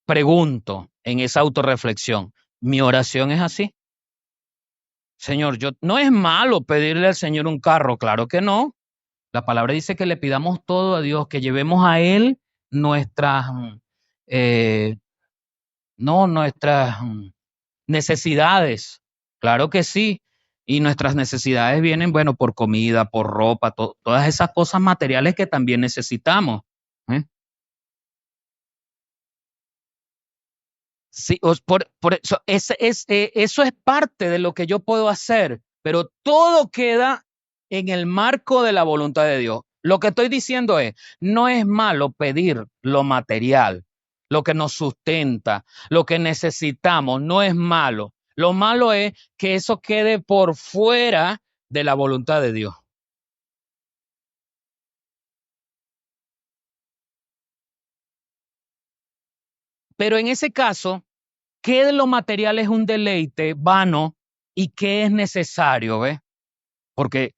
Pregunto en esa autorreflexión, ¿mi oración es así? Señor, no es malo pedirle al Señor un carro, claro que no. La palabra dice que le pidamos todo a Dios, que llevemos a Él nuestras, nuestras necesidades. Claro que sí. Y nuestras necesidades vienen, bueno, por comida, por ropa, todas esas cosas materiales que también necesitamos. Sí, por eso, eso es parte de lo que yo puedo hacer, pero todo queda en el marco de la voluntad de Dios. Lo que estoy diciendo es, no es malo pedir lo material, lo que nos sustenta, lo que necesitamos, no es malo. Lo malo es que eso quede por fuera de la voluntad de Dios. Pero en ese caso, ¿qué de lo material es un deleite vano y qué es necesario? ¿Ves? Porque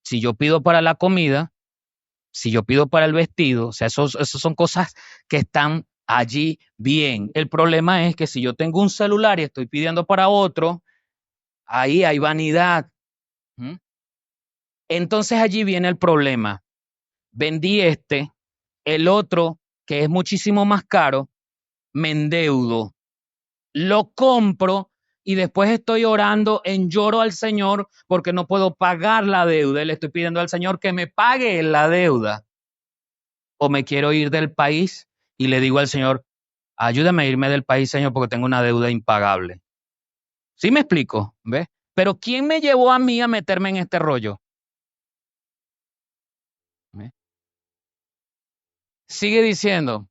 si yo pido para la comida, si yo pido para el vestido, o sea, esos son cosas que están allí bien. El problema es que si yo tengo un celular y estoy pidiendo para otro, ahí hay vanidad. Entonces allí viene el problema. Vendí el otro, que es muchísimo más caro, me endeudo, lo compro y después estoy orando en lloro al Señor porque no puedo pagar la deuda. Y le estoy pidiendo al Señor que me pague la deuda. O me quiero ir del país y le digo al Señor, ayúdame a irme del país, Señor, porque tengo una deuda impagable. ¿Sí me explico? ¿Ves? Pero ¿quién me llevó a mí a meterme en este rollo? ¿Ves? Sigue diciendo,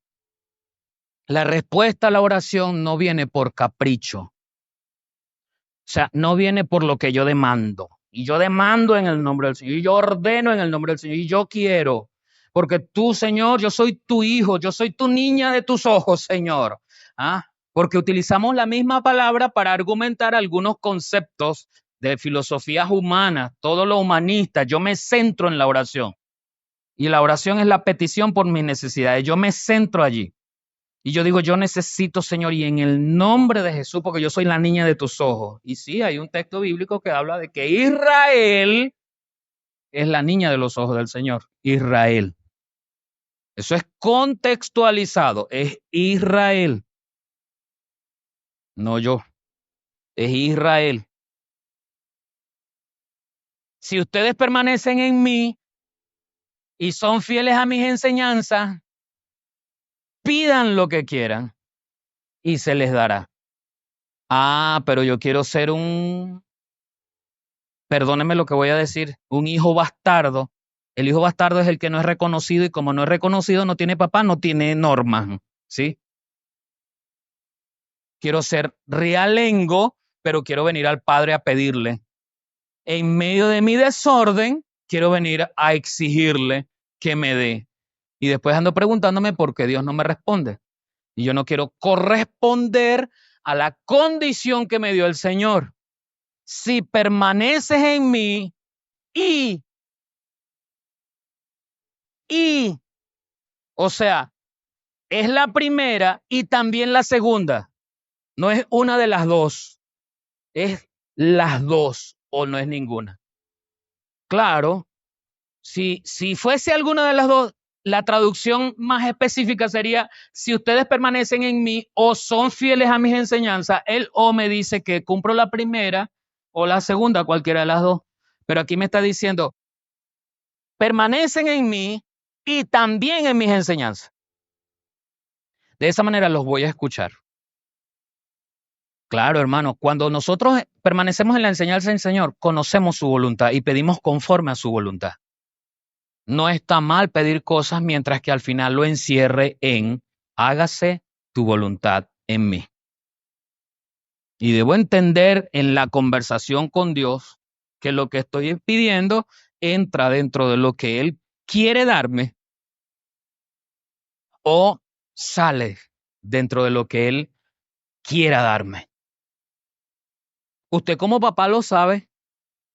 la respuesta a la oración no viene por capricho. O sea, no viene por lo que yo demando. Y yo demando en el nombre del Señor. Y yo ordeno en el nombre del Señor. Y yo quiero. Porque tú, Señor, yo soy tu hijo. Yo soy tu niña de tus ojos, Señor. Porque utilizamos la misma palabra para argumentar algunos conceptos de filosofías humanas. Todo lo humanista. Yo me centro en la oración. Y la oración es la petición por mis necesidades. Yo me centro allí. Y yo digo, yo necesito, Señor, y en el nombre de Jesús, porque yo soy la niña de tus ojos. Y sí, hay un texto bíblico que habla de que Israel es la niña de los ojos del Señor. Israel. Eso es contextualizado. Es Israel. No yo. Es Israel. Si ustedes permanecen en mí y son fieles a mis enseñanzas, pidan lo que quieran y se les dará. Ah, pero yo quiero ser perdónenme lo que voy a decir, un hijo bastardo. El hijo bastardo es el que no es reconocido y como no es reconocido, no tiene papá, no tiene normas, ¿sí? Quiero ser realengo, pero quiero venir al Padre a pedirle. En medio de mi desorden, quiero venir a exigirle que me dé. Y después ando preguntándome por qué Dios no me responde. Y yo no quiero corresponder a la condición que me dio el Señor. Si permaneces en mí o sea, es la primera y también la segunda. No es una de las dos, es las dos o no es ninguna. Claro, si fuese alguna de las dos, la traducción más específica sería, si ustedes permanecen en mí o son fieles a mis enseñanzas, él o me dice que cumplo la primera o la segunda, cualquiera de las dos. Pero aquí me está diciendo, permanecen en mí y también en mis enseñanzas. De esa manera los voy a escuchar. Claro, hermano, cuando nosotros permanecemos en la enseñanza del Señor, conocemos su voluntad y pedimos conforme a su voluntad. No está mal pedir cosas mientras que al final lo encierre en hágase tu voluntad en mí. Y debo entender en la conversación con Dios que lo que estoy pidiendo entra dentro de lo que Él quiere darme o sale dentro de lo que Él quiera darme. Usted como papá lo sabe,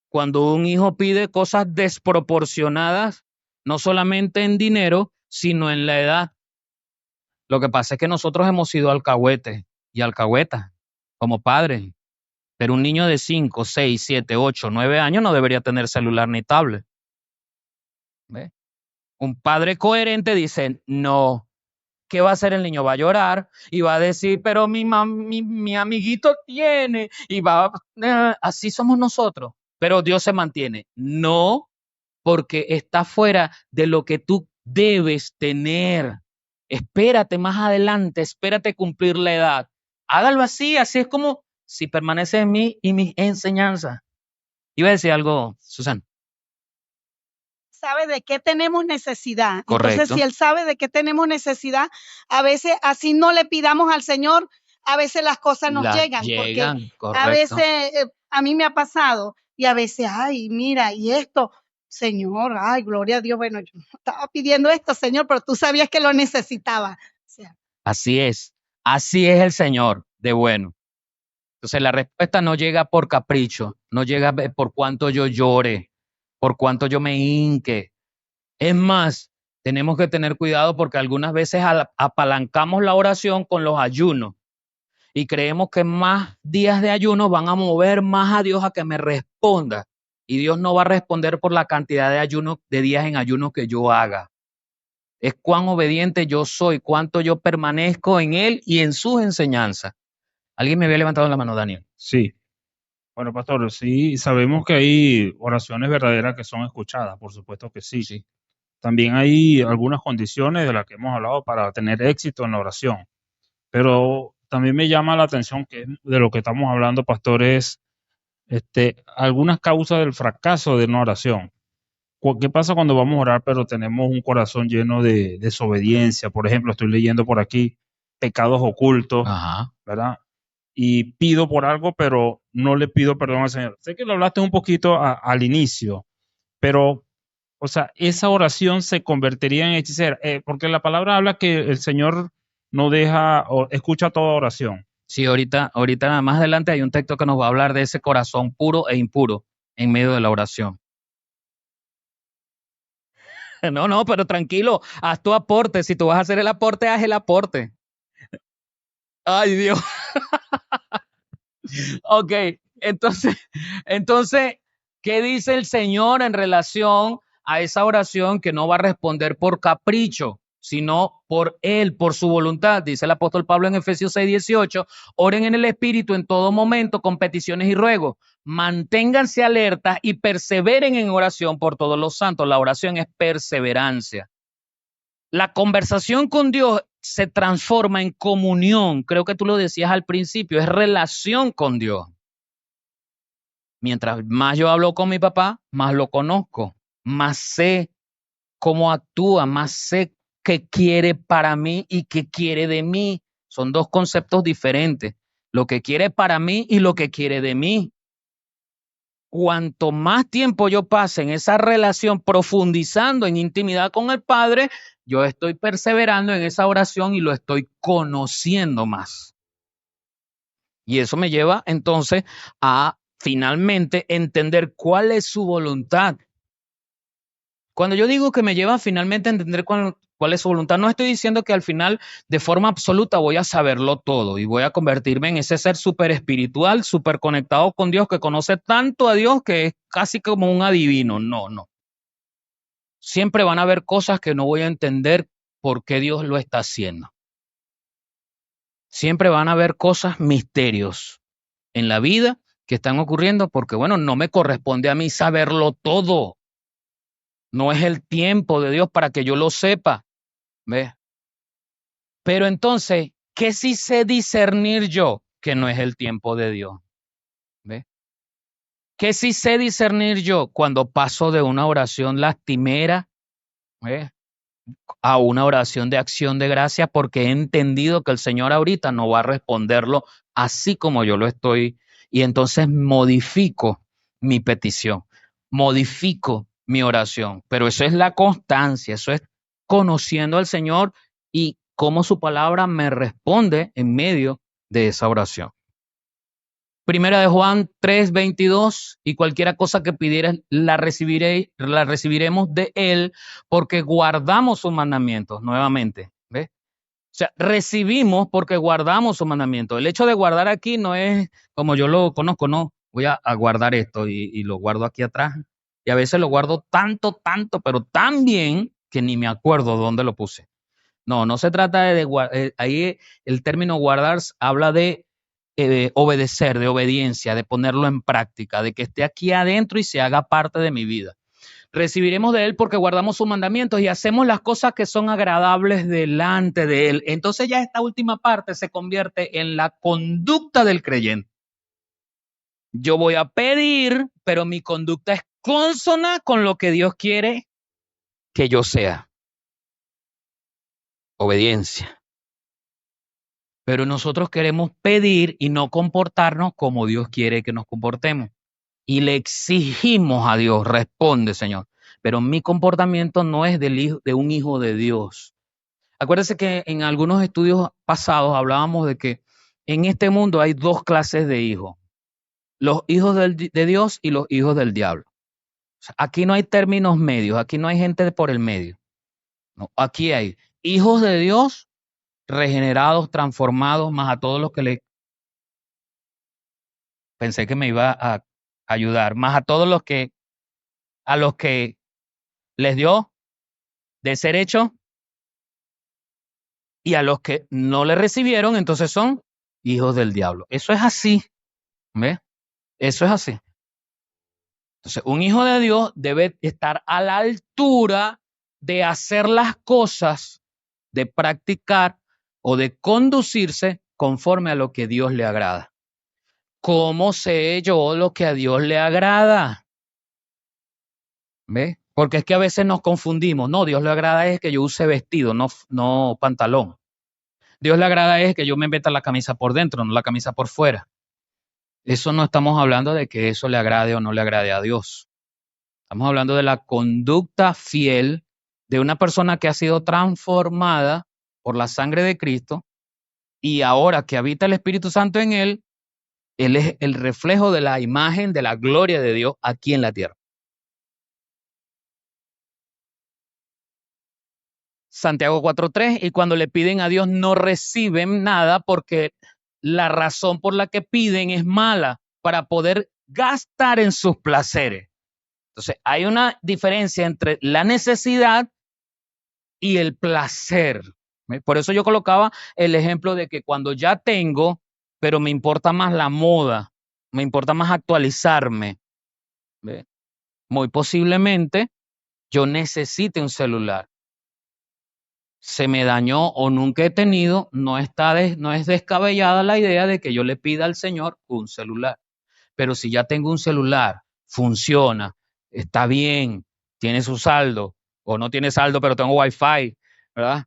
cuando un hijo pide cosas desproporcionadas, no solamente en dinero, sino en la edad. Lo que pasa es que nosotros hemos sido alcahuetes y alcahuetas como padres, pero un niño de 5, 6, 7, 8, 9 años no debería tener celular ni tablet. ¿Ve? Un padre coherente dice, no. ¿Qué va a hacer el niño? Va a llorar y va a decir, pero mi amiguito tiene, y va, así somos nosotros, pero Dios se mantiene. No, porque está fuera de lo que tú debes tener. Espérate más adelante, espérate cumplir la edad. Hágalo así es como si permanece en mí y mis enseñanzas. Iba a decir algo, Susana. Sabe de qué tenemos necesidad. Correcto. Entonces, si Él sabe de qué tenemos necesidad, a veces así no le pidamos al Señor, a veces las cosas nos llegan. Porque correcto. a veces a mí me ha pasado y a veces, ay, mira, y esto, Señor, ay, gloria a Dios, bueno, yo no estaba pidiendo esto, Señor, pero tú sabías que lo necesitaba. O sea, así es el Señor de bueno. Entonces la respuesta no llega por capricho, no llega por cuánto yo llore, por cuánto yo me hinque. Es más, tenemos que tener cuidado porque algunas veces apalancamos la oración con los ayunos y creemos que más días de ayuno van a mover más a Dios a que me responda. Y Dios no va a responder por la cantidad de días en ayuno que yo haga. Es cuán obediente yo soy, cuánto yo permanezco en Él y en sus enseñanzas. ¿Alguien me había levantado la mano, Daniel? Sí. Bueno, pastor, sí, sabemos que hay oraciones verdaderas que son escuchadas, por supuesto que sí. Sí. También hay algunas condiciones de las que hemos hablado para tener éxito en la oración. Pero también me llama la atención que de lo que estamos hablando, pastor, es algunas causas del fracaso de una oración. ¿Qué pasa cuando vamos a orar pero tenemos un corazón lleno de desobediencia? Por ejemplo, estoy leyendo por aquí pecados ocultos, ¿verdad? Y pido por algo, pero no le pido perdón al Señor. Sé que lo hablaste un poquito al inicio, pero, o sea, esa oración se convertiría en hechicera, porque la palabra habla que el Señor no deja o escucha toda oración. Sí, ahorita nada más adelante hay un texto que nos va a hablar de ese corazón puro e impuro en medio de la oración. No, pero tranquilo, haz tu aporte. Si tú vas a hacer el aporte, haz el aporte. Ay, Dios. Ok, entonces, ¿qué dice el Señor en relación a esa oración que no va a responder por capricho, sino por Él, por su voluntad? Dice el apóstol Pablo en Efesios 6:18, oren en el Espíritu en todo momento con peticiones y ruegos, manténganse alertas y perseveren en oración por todos los santos. La oración es perseverancia. La conversación con Dios se transforma en comunión. Creo que tú lo decías al principio, es relación con Dios. Mientras más yo hablo con mi papá, más lo conozco, más sé cómo actúa, más sé qué quiere para mí y qué quiere de mí. Son dos conceptos diferentes, lo que quiere para mí y lo que quiere de mí. Cuanto más tiempo yo pase en esa relación, profundizando en intimidad con el Padre, yo estoy perseverando en esa oración y lo estoy conociendo más. Y eso me lleva entonces a finalmente entender cuál es su voluntad. Cuando yo digo que me lleva finalmente a entender cuál es su voluntad, no estoy diciendo que al final de forma absoluta voy a saberlo todo y voy a convertirme en ese ser súper espiritual, súper conectado con Dios, que conoce tanto a Dios que es casi como un adivino. No, no. Siempre van a haber cosas que no voy a entender por qué Dios lo está haciendo. Siempre van a haber cosas, misterios en la vida que están ocurriendo porque, bueno, no me corresponde a mí saberlo todo. No es el tiempo de Dios para que yo lo sepa. ¿Ves? Pero entonces, ¿qué sí sé discernir yo? Que no es el tiempo de Dios. ¿Ves? ¿Qué sí sé discernir yo cuando paso de una oración lastimera, ¿ves?, a una oración de acción de gracia, porque he entendido que el Señor ahorita no va a responderlo así como yo lo estoy, y entonces modifico mi petición, modifico mi oración, pero eso es la constancia, eso es conociendo al Señor y cómo su palabra me responde en medio de esa oración. Primera de Juan 3:22, y cualquiera cosa que pidieras la recibiremos de él, porque guardamos sus mandamientos. Nuevamente, ¿ves? O sea, recibimos porque guardamos sus mandamientos. El hecho de guardar aquí no es como yo lo conozco, no. Voy a guardar esto y lo guardo aquí atrás. Y a veces lo guardo tanto, pero tan bien que ni me acuerdo dónde lo puse. No se trata ahí el término guardar habla de obedecer, de obediencia, de ponerlo en práctica, de que esté aquí adentro y se haga parte de mi vida. Recibiremos de él porque guardamos sus mandamientos y hacemos las cosas que son agradables delante de él. Entonces ya esta última parte se convierte en la conducta del creyente. Yo voy a pedir, pero mi conducta es consona con lo que Dios quiere que yo sea. Obediencia. Pero nosotros queremos pedir y no comportarnos como Dios quiere que nos comportemos. Y le exigimos a Dios, responde, Señor. Pero mi comportamiento no es de un hijo de Dios. Acuérdense que en algunos estudios pasados hablábamos de que en este mundo hay dos clases de hijos. Los hijos de Dios y los hijos del diablo. O sea, aquí no hay términos medios, aquí no hay gente por el medio. No, aquí hay hijos de Dios regenerados, transformados, más a todos los que le pensé que me iba a ayudar, más a todos los que les dio de ser hecho, y a los que no le recibieron, entonces son hijos del diablo. Eso es así, ¿ves? Eso es así. Entonces, un hijo de Dios debe estar a la altura de hacer las cosas, de practicar o de conducirse conforme a lo que Dios le agrada. ¿Cómo sé yo lo que a Dios le agrada? ¿Ves? Porque es que a veces nos confundimos. No, Dios le agrada es que yo use vestido, no pantalón. Dios le agrada es que yo me meta la camisa por dentro, no la camisa por fuera. Eso no estamos hablando de que eso le agrade o no le agrade a Dios. Estamos hablando de la conducta fiel de una persona que ha sido transformada por la sangre de Cristo, y ahora que habita el Espíritu Santo en él es el reflejo de la imagen de la gloria de Dios aquí en la tierra. Santiago 4:3, y cuando le piden a Dios no reciben nada porque la razón por la que piden es mala, para poder gastar en sus placeres. Entonces, hay una diferencia entre la necesidad y el placer. Por eso yo colocaba el ejemplo de que cuando ya tengo, pero me importa más la moda, me importa más actualizarme, ¿ve? Muy posiblemente yo necesite un celular. se me dañó o nunca he tenido, no es descabellada la idea de que yo le pida al Señor un celular. Pero si ya tengo un celular, funciona, está bien, tiene su saldo, o no tiene saldo, pero tengo Wi-Fi, ¿verdad?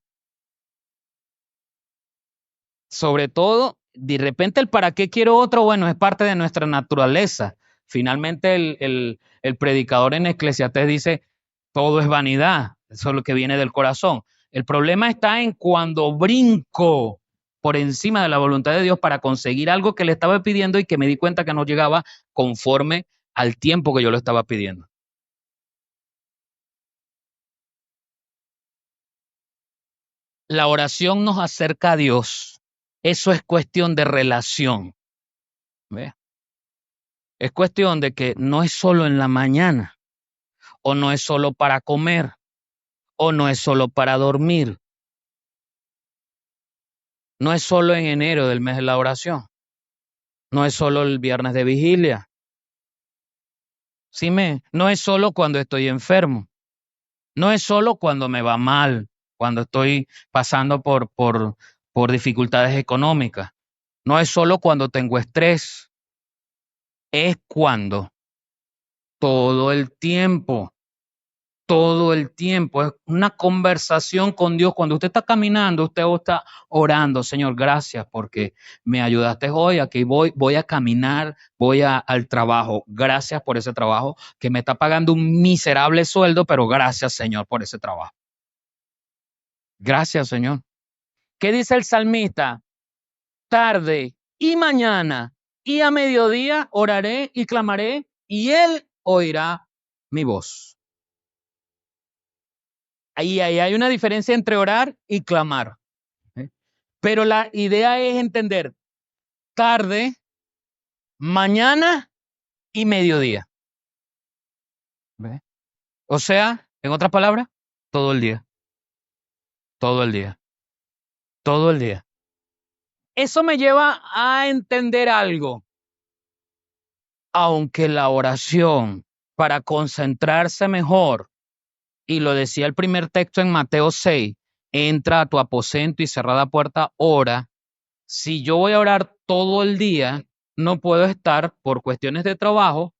Sobre todo, de repente el para qué quiero otro, bueno, es parte de nuestra naturaleza. Finalmente el predicador en Eclesiastés dice, todo es vanidad, eso es lo que viene del corazón. El problema está en cuando brinco por encima de la voluntad de Dios para conseguir algo que le estaba pidiendo y que me di cuenta que no llegaba conforme al tiempo que yo lo estaba pidiendo. La oración nos acerca a Dios. Eso es cuestión de relación. ¿Ve? Es cuestión de que no es solo en la mañana, o no es solo para comer, o no es solo para dormir. No es solo en enero del mes de la oración. No es solo el viernes de vigilia. No es solo cuando estoy enfermo. No es solo cuando me va mal, cuando estoy pasando por dificultades económicas. No es solo cuando tengo estrés. Es cuando todo el tiempo es una conversación con Dios. Cuando usted está caminando, usted está orando, Señor, gracias porque me ayudaste hoy, aquí voy a caminar, al trabajo, gracias por ese trabajo que me está pagando un miserable sueldo, pero gracias, Señor, por ese trabajo. Gracias, Señor. ¿Qué dice el salmista? Tarde y mañana y a mediodía oraré y clamaré y Él oirá mi voz. Ahí hay una diferencia entre orar y clamar. Pero la idea es entender tarde, mañana y mediodía. ¿Ve? O sea, en otras palabras, todo el día. Todo el día. Todo el día. Eso me lleva a entender algo. Aunque la oración, para concentrarse mejor, y lo decía el primer texto en Mateo 6, entra a tu aposento y cerrada puerta, ora. Si yo voy a orar todo el día, no puedo estar por cuestiones de trabajo,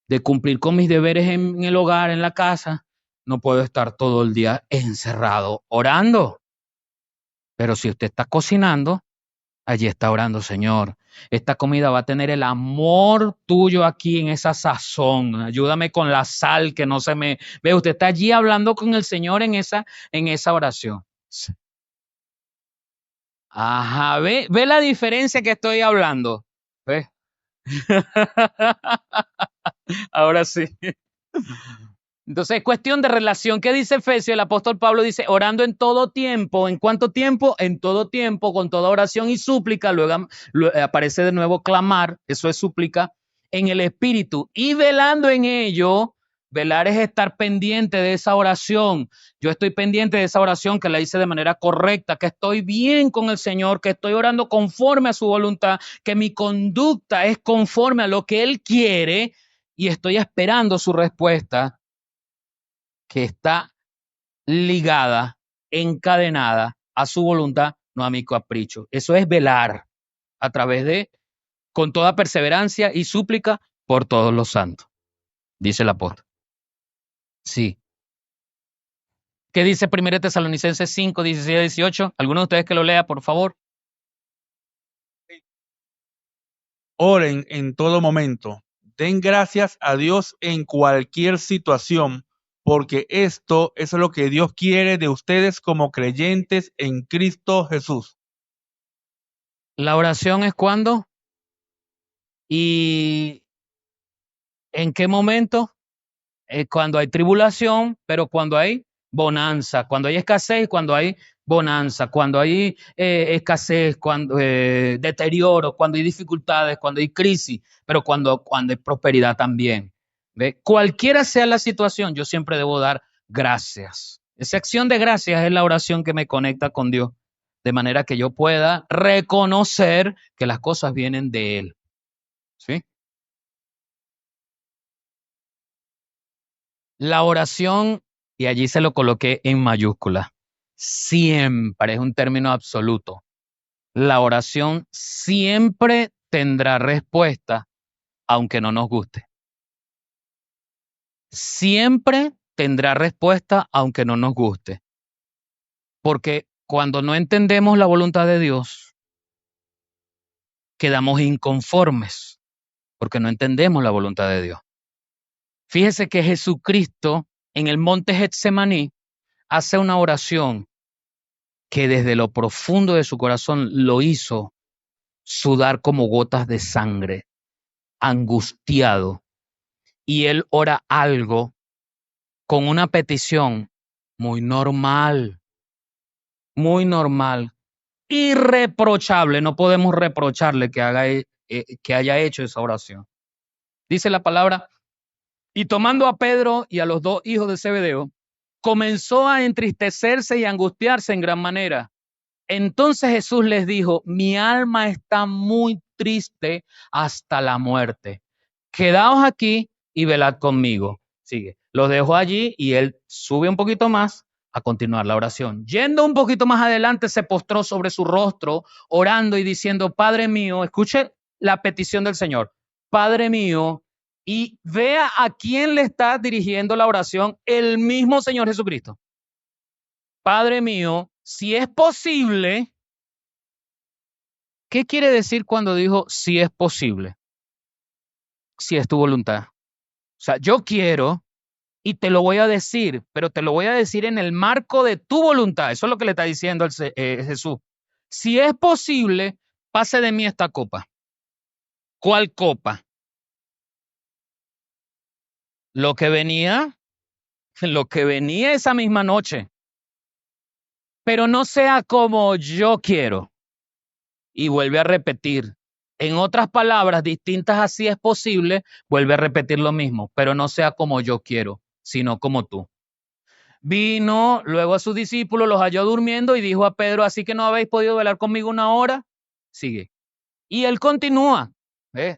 de cumplir con mis deberes en el hogar, en la casa, no puedo estar todo el día encerrado orando. Pero si usted está cocinando, allí está orando, Señor. Esta comida va a tener el amor tuyo aquí en esa sazón. Ayúdame con la sal que no se me... Ve, usted está allí hablando con el Señor en esa oración. Ajá, ve la diferencia que estoy hablando. ¿Ve? Ahora sí. Entonces es cuestión de relación. ¿Qué dice Efesios? El apóstol Pablo dice, orando en todo tiempo. ¿En cuánto tiempo? En todo tiempo, con toda oración y súplica. Luego aparece de nuevo clamar, eso es súplica, en el Espíritu. Y velando en ello, velar es estar pendiente de esa oración. Yo estoy pendiente de esa oración que la hice de manera correcta, que estoy bien con el Señor, que estoy orando conforme a su voluntad, que mi conducta es conforme a lo que Él quiere y estoy esperando su respuesta, que está ligada, encadenada a su voluntad, no a mi capricho. Eso es velar a través de, con toda perseverancia y súplica por todos los santos, dice el apóstol. Sí. ¿Qué dice 1 Tesalonicenses 5, 16 a 18? ¿Alguno de ustedes que lo lea, por favor? Oren en todo momento. Den gracias a Dios en cualquier situación, porque esto es lo que Dios quiere de ustedes como creyentes en Cristo Jesús. La oración es cuando y en qué momento. Cuando hay tribulación, pero cuando hay bonanza, cuando hay escasez, cuando hay bonanza, cuando hay escasez, cuando deterioro, cuando hay dificultades, cuando hay crisis, pero cuando hay prosperidad también. ¿Ve? Cualquiera sea la situación, yo siempre debo dar gracias. Esa acción de gracias es la oración que me conecta con Dios, de manera que yo pueda reconocer que las cosas vienen de Él. ¿Sí? La oración, y allí se lo coloqué en mayúscula, siempre, es un término absoluto. La oración siempre tendrá respuesta, aunque no nos guste. Siempre tendrá respuesta, aunque no nos guste. Porque cuando no entendemos la voluntad de Dios, quedamos inconformes, porque no entendemos la voluntad de Dios. Fíjese que Jesucristo en el monte Getsemaní hace una oración que desde lo profundo de su corazón lo hizo sudar como gotas de sangre, angustiado. Y él ora algo con una petición muy normal, irreprochable. No podemos reprocharle que haya hecho esa oración. Dice la palabra, y tomando a Pedro y a los 2 hijos de Zebedeo, comenzó a entristecerse y a angustiarse en gran manera. Entonces Jesús les dijo, mi alma está muy triste hasta la muerte. Quedaos aquí y velad conmigo. Sigue. Los dejó allí y él sube un poquito más a continuar la oración. Yendo un poquito más adelante, se postró sobre su rostro, orando y diciendo, Padre mío, escuche la petición del Señor. Padre mío, y vea a quién le está dirigiendo la oración, el mismo Señor Jesucristo. Padre mío, si es posible, ¿qué quiere decir cuando dijo si es posible? Si es tu voluntad. O sea, yo quiero y te lo voy a decir, pero te lo voy a decir en el marco de tu voluntad. Eso es lo que le está diciendo Jesús. Si es posible, pase de mí esta copa. ¿Cuál copa? Lo que venía esa misma noche. Pero no sea como yo quiero. Y vuelve a repetir. En otras palabras distintas, así es posible, vuelve a repetir lo mismo, pero no sea como yo quiero, sino como tú. Vino luego a sus discípulos, los halló durmiendo y dijo a Pedro, ¿así que no habéis podido velar conmigo una hora? Sigue. Y él continúa,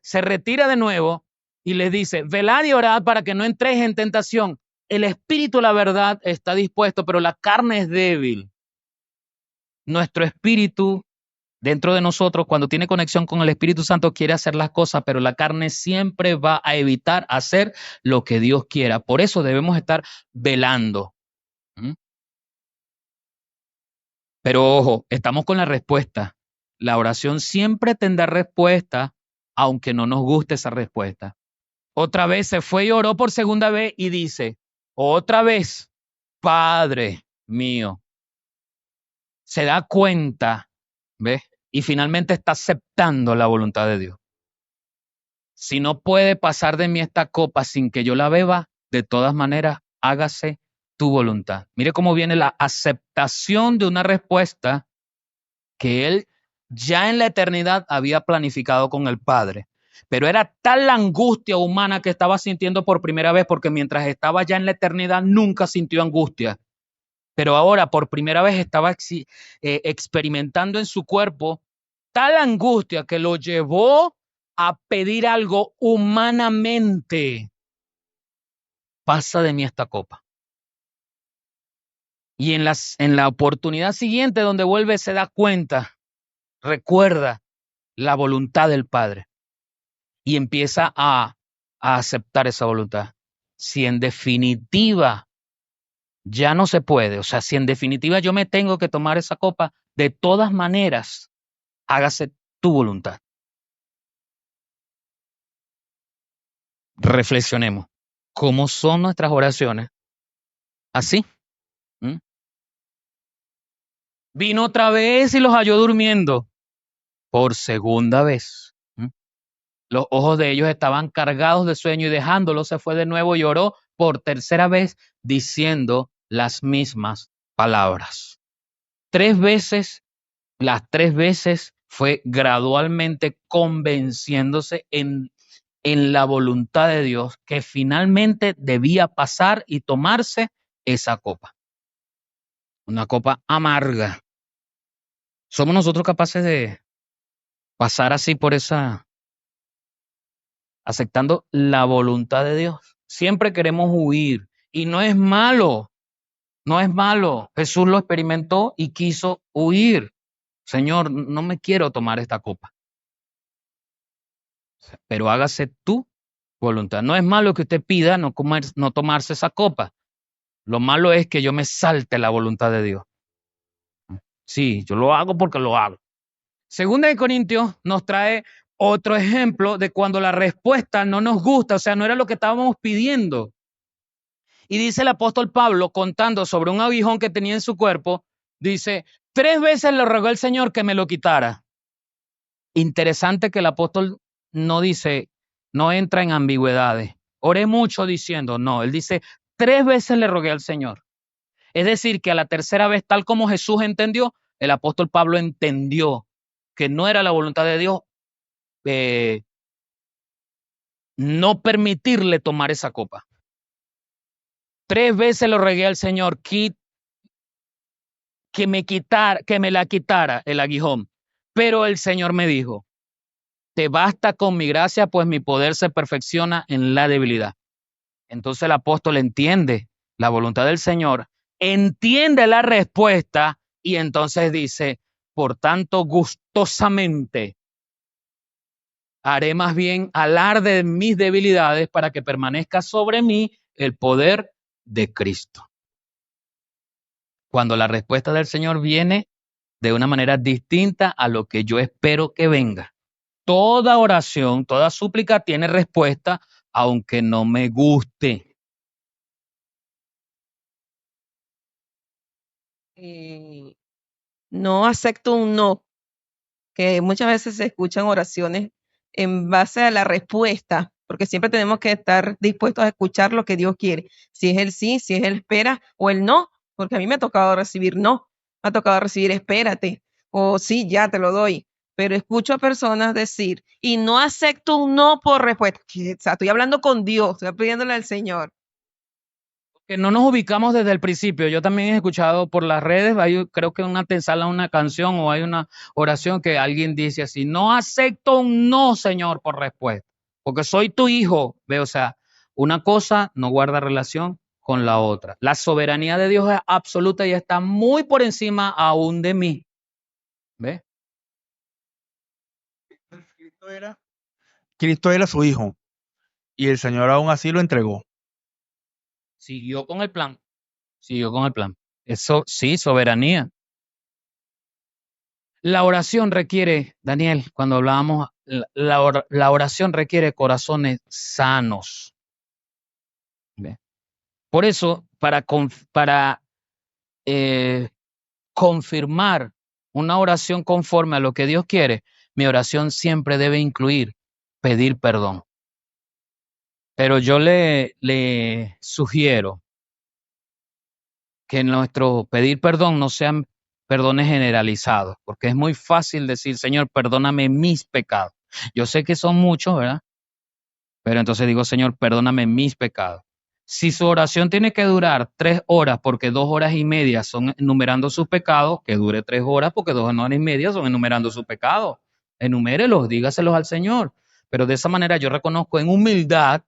se retira de nuevo y les dice, velad y orad para que no entréis en tentación. El espíritu, la verdad, está dispuesto, pero la carne es débil. Nuestro espíritu dentro de nosotros, cuando tiene conexión con el Espíritu Santo, quiere hacer las cosas, pero la carne siempre va a evitar hacer lo que Dios quiera. Por eso debemos estar velando. Pero ojo, estamos con la respuesta. La oración siempre tendrá respuesta, aunque no nos guste esa respuesta. Otra vez se fue y oró por segunda vez y dice, otra vez, Padre mío. Se da cuenta, ¿ves? Y finalmente está aceptando la voluntad de Dios. Si no puede pasar de mí esta copa sin que yo la beba, de todas maneras, hágase tu voluntad. Mire cómo viene la aceptación de una respuesta que él ya en la eternidad había planificado con el Padre. Pero era tal la angustia humana que estaba sintiendo por primera vez, porque mientras estaba ya en la eternidad nunca sintió angustia. Pero ahora por primera vez estaba experimentando en su cuerpo tal angustia que lo llevó a pedir algo humanamente. Pasa de mí esta copa. Y en la oportunidad siguiente donde vuelve se da cuenta, recuerda la voluntad del Padre y empieza a aceptar esa voluntad. Si en definitiva ya no se puede, o sea, si en definitiva yo me tengo que tomar esa copa, de todas maneras, hágase tu voluntad. Reflexionemos. ¿Cómo son nuestras oraciones? Así. Vino otra vez y los halló durmiendo. Por segunda vez. Los ojos de ellos estaban cargados de sueño y dejándolo se fue de nuevo y oró por tercera vez diciendo las mismas palabras. 3 veces, las 3 veces fue gradualmente convenciéndose en la voluntad de Dios que finalmente debía pasar y tomarse esa copa. Una copa amarga. ¿Somos nosotros capaces de pasar así por esa, aceptando la voluntad de Dios? Siempre queremos huir y no es malo. No es malo. Jesús lo experimentó y quiso huir. Señor, no me quiero tomar esta copa. Pero hágase tu voluntad. No es malo que usted pida no tomarse esa copa. Lo malo es que yo me salte la voluntad de Dios. Sí, yo lo hago porque lo hago. Segunda de Corintios nos trae otro ejemplo de cuando la respuesta no nos gusta, o sea, no era lo que estábamos pidiendo. Y dice el apóstol Pablo, contando sobre un aguijón que tenía en su cuerpo, dice, 3 veces le rogó al Señor que me lo quitara. Interesante que el apóstol no dice, no entra en ambigüedades. Oré mucho diciendo, no, él dice, 3 veces le rogué al Señor. Es decir, que a la tercera vez, tal como Jesús entendió, el apóstol Pablo entendió que no era la voluntad de Dios no permitirle tomar esa copa. 3 veces lo rogué al Señor que me la quitara el aguijón. Pero el Señor me dijo, te basta con mi gracia, pues mi poder se perfecciona en la debilidad. Entonces el apóstol entiende la voluntad del Señor, entiende la respuesta y entonces dice, por tanto, gustosamente haré más bien alarde de mis debilidades para que permanezca sobre mí el poder de Cristo. Cuando la respuesta del Señor viene de una manera distinta a lo que yo espero que venga. Toda oración, toda súplica tiene respuesta, aunque no me guste. No acepto un no, que muchas veces se escuchan oraciones en base a la respuesta, porque siempre tenemos que estar dispuestos a escuchar lo que Dios quiere. Si es el sí, si es el espera o el no, porque a mí me ha tocado recibir no, me ha tocado recibir espérate o sí, ya te lo doy. Pero escucho a personas decir, y no acepto un no por respuesta. O sea, estoy hablando con Dios, estoy pidiéndole al Señor. Que no nos ubicamos desde el principio. Yo también he escuchado por las redes, creo que te sale una canción o hay una oración que alguien dice así, no acepto un no, Señor, por respuesta, porque soy tu hijo. O sea, una cosa no guarda relación con la otra. La soberanía de Dios es absoluta y está muy por encima aún de mí. ¿Ves? Cristo era su hijo y el Señor aún así lo entregó. Siguió con el plan. Eso sí, soberanía. La oración requiere, Daniel, cuando hablábamos, la oración requiere corazones sanos. ¿Ve? Por eso, para confirmar una oración conforme a lo que Dios quiere, mi oración siempre debe incluir pedir perdón. Pero yo le sugiero que nuestro pedir perdón no sean perdones generalizados, porque es muy fácil decir, Señor, perdóname mis pecados. Yo sé que son muchos, ¿verdad? Pero entonces digo, Señor, perdóname mis pecados. Si su oración tiene que durar 3 horas, porque 2 horas y media son enumerando sus pecados, que dure 3 horas, porque 2 horas y media son enumerando sus pecados. Enumérelos, dígaselos al Señor. Pero de esa manera yo reconozco en humildad,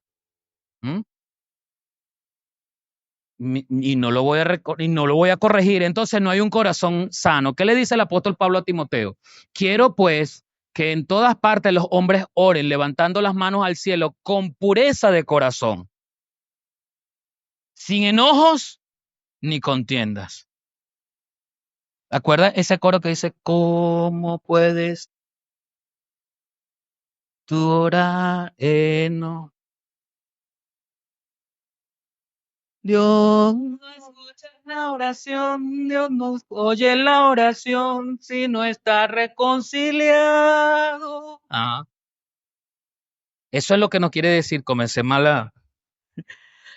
y no lo voy a corregir, entonces no hay un corazón sano. ¿Qué le dice el apóstol Pablo a Timoteo? Quiero pues que en todas partes los hombres oren levantando las manos al cielo con pureza de corazón, sin enojos ni contiendas. ¿Acuerdas ese coro que dice, ¿cómo puedes tú orar? No. Dios no escucha la oración, Dios no oye la oración si no está reconciliado. Eso es lo que nos quiere decir, comencé mala.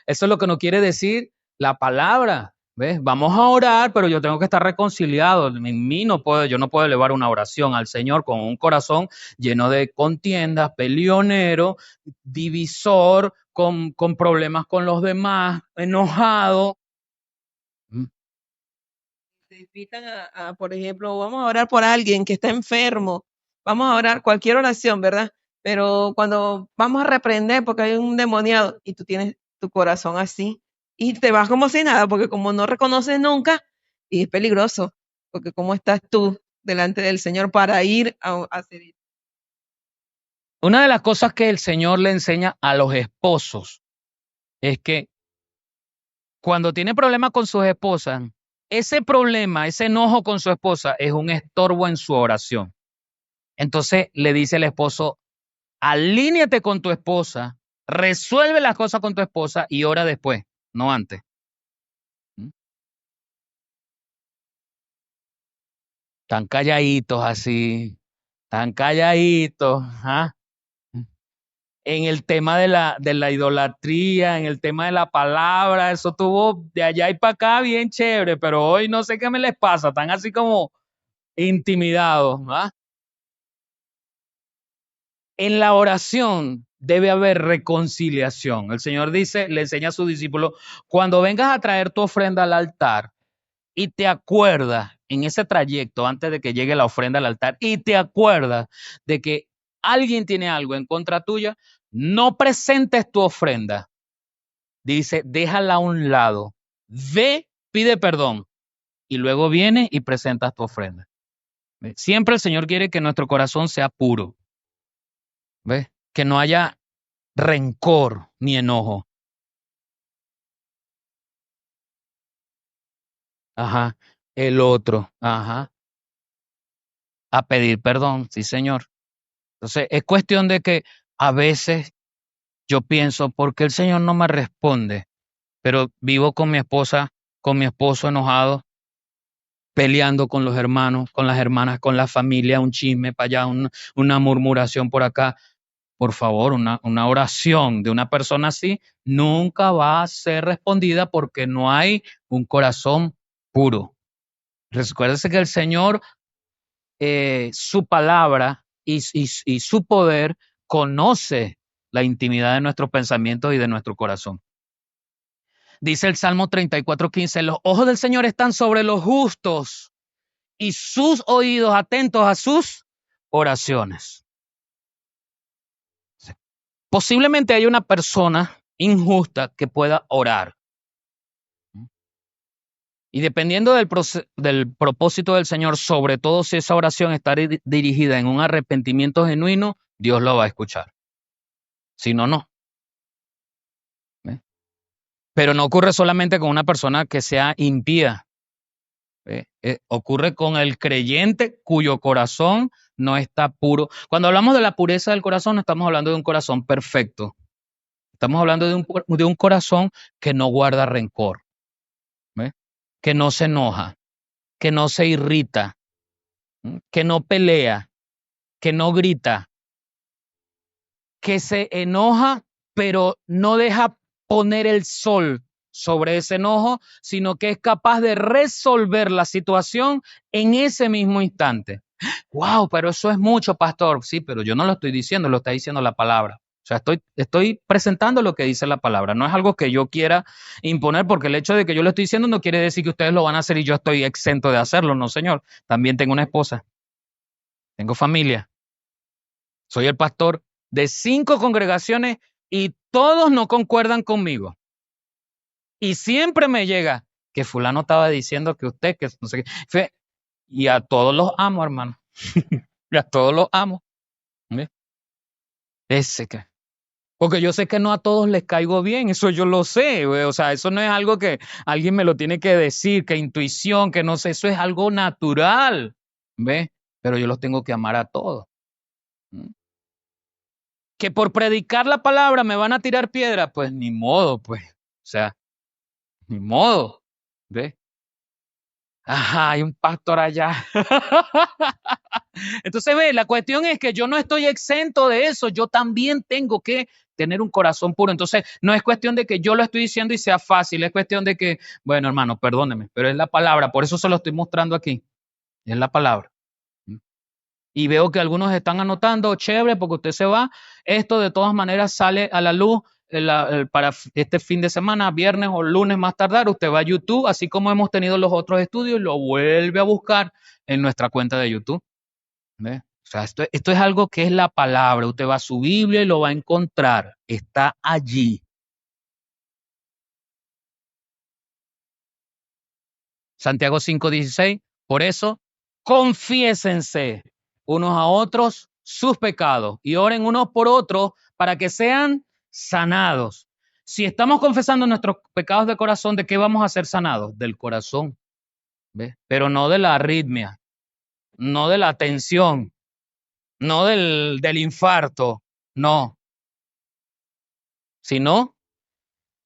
Eso es lo que nos quiere decir la palabra. ¿Ves? Vamos a orar, pero yo tengo que estar reconciliado. En mí yo no puedo elevar una oración al Señor con un corazón lleno de contiendas, peleonero, divisor, con problemas con los demás, enojado. Te invitan por ejemplo, vamos a orar por alguien que está enfermo, vamos a orar cualquier oración, ¿verdad? Pero cuando vamos a reprender porque hay un demoniado y tú tienes tu corazón así, y te vas como si nada, porque como no reconoces nunca, y es peligroso, porque ¿cómo estás tú delante del Señor para ir a hacer eso? Una de las cosas que el Señor le enseña a los esposos es que cuando tiene problemas con sus esposas, ese problema, ese enojo con su esposa es un estorbo en su oración. Entonces le dice el esposo, alíñate con tu esposa, resuelve las cosas con tu esposa y ora después, no antes. Tan calladitos así, tan calladitos, ¿ah? En el tema de la idolatría, en el tema de la palabra, eso tuvo de allá y para acá bien chévere, pero hoy no sé qué me les pasa, están así como intimidados, ¿ah? En la oración debe haber reconciliación. El Señor dice, le enseña a sus discípulos, cuando vengas a traer tu ofrenda al altar y te acuerdas en ese trayecto antes de que llegue la ofrenda al altar y te acuerdas de que alguien tiene algo en contra tuya, no presentes tu ofrenda. Dice, déjala a un lado, ve, pide perdón y luego viene y presentas tu ofrenda. Siempre el Señor quiere que nuestro corazón sea puro. ¿Ves? Que no haya rencor ni enojo. Ajá. El otro. Ajá. A pedir perdón. Sí, Señor. Entonces, es cuestión de que a veces yo pienso, ¿por qué el Señor no me responde? Pero vivo con mi esposa, con mi esposo enojado, peleando con los hermanos, con las hermanas, con la familia, un chisme para allá, una murmuración por acá. Por favor, una oración de una persona así nunca va a ser respondida porque no hay un corazón puro. Recuérdese que el Señor, su palabra y su poder conoce la intimidad de nuestros pensamientos y de nuestro corazón. Dice el Salmo 34:15, los ojos del Señor están sobre los justos y sus oídos atentos a sus oraciones. Posiblemente haya una persona injusta que pueda orar. Y dependiendo del propósito del Señor, sobre todo si esa oración está dirigida en un arrepentimiento genuino, Dios lo va a escuchar. Si no, no. ¿Ve? Pero no ocurre solamente con una persona que sea impía. Ocurre con el creyente cuyo corazón no está puro. Cuando hablamos de la pureza del corazón, no estamos hablando de un corazón perfecto. Estamos hablando de un corazón que no guarda rencor, ¿ve? Que no se enoja, que no se irrita, que no pelea, que no grita, que se enoja, pero no deja poner el sol sobre ese enojo, sino que es capaz de resolver la situación en ese mismo instante. ¡Wow! Pero eso es mucho, pastor. Sí, pero yo no lo estoy diciendo, lo está diciendo la palabra. O sea, estoy presentando lo que dice la palabra. No es algo que yo quiera imponer, porque el hecho de que yo lo estoy diciendo no quiere decir que ustedes lo van a hacer y yo estoy exento de hacerlo. No, señor. También tengo una esposa. Tengo familia. Soy el pastor de 5 congregaciones y todos no concuerdan conmigo. Y siempre me llega que fulano estaba diciendo que usted, que no sé qué. Y a todos los amo, hermano. Y a todos los amo. ¿Ve? Porque yo sé que no a todos les caigo bien, eso yo lo sé, güey. O sea, eso no es algo que alguien me lo tiene que decir, que intuición, que no sé, eso es algo natural, ¿ves? Pero yo los tengo que amar a todos. Que por predicar la palabra me van a tirar piedra, pues ni modo, pues. O sea, ni modo, ¿ves? Ajá, hay un pastor allá. Entonces, ve, la cuestión es que yo no estoy exento de eso, yo también tengo que tener un corazón puro. Entonces, no es cuestión de que yo lo estoy diciendo y sea fácil, es cuestión de que, bueno, hermano, perdóneme, pero es la palabra, por eso se lo estoy mostrando aquí, es la palabra. Y veo que algunos están anotando, chévere, porque usted se va, esto de todas maneras sale a la luz para este fin de semana, viernes o lunes más tardar, usted va a YouTube, así como hemos tenido los otros estudios, lo vuelve a buscar en nuestra cuenta de YouTube. ¿Ve? O sea, esto es algo que es la palabra. Usted va a su Biblia y lo va a encontrar. Está allí. Santiago 5:16, por eso, confiésense unos a otros sus pecados y oren unos por otros para que sean sanados. Si estamos confesando nuestros pecados de corazón, ¿de qué vamos a ser sanados? Del corazón, ¿ves? Pero no de la arritmia, no de la tensión, no del infarto, no, sino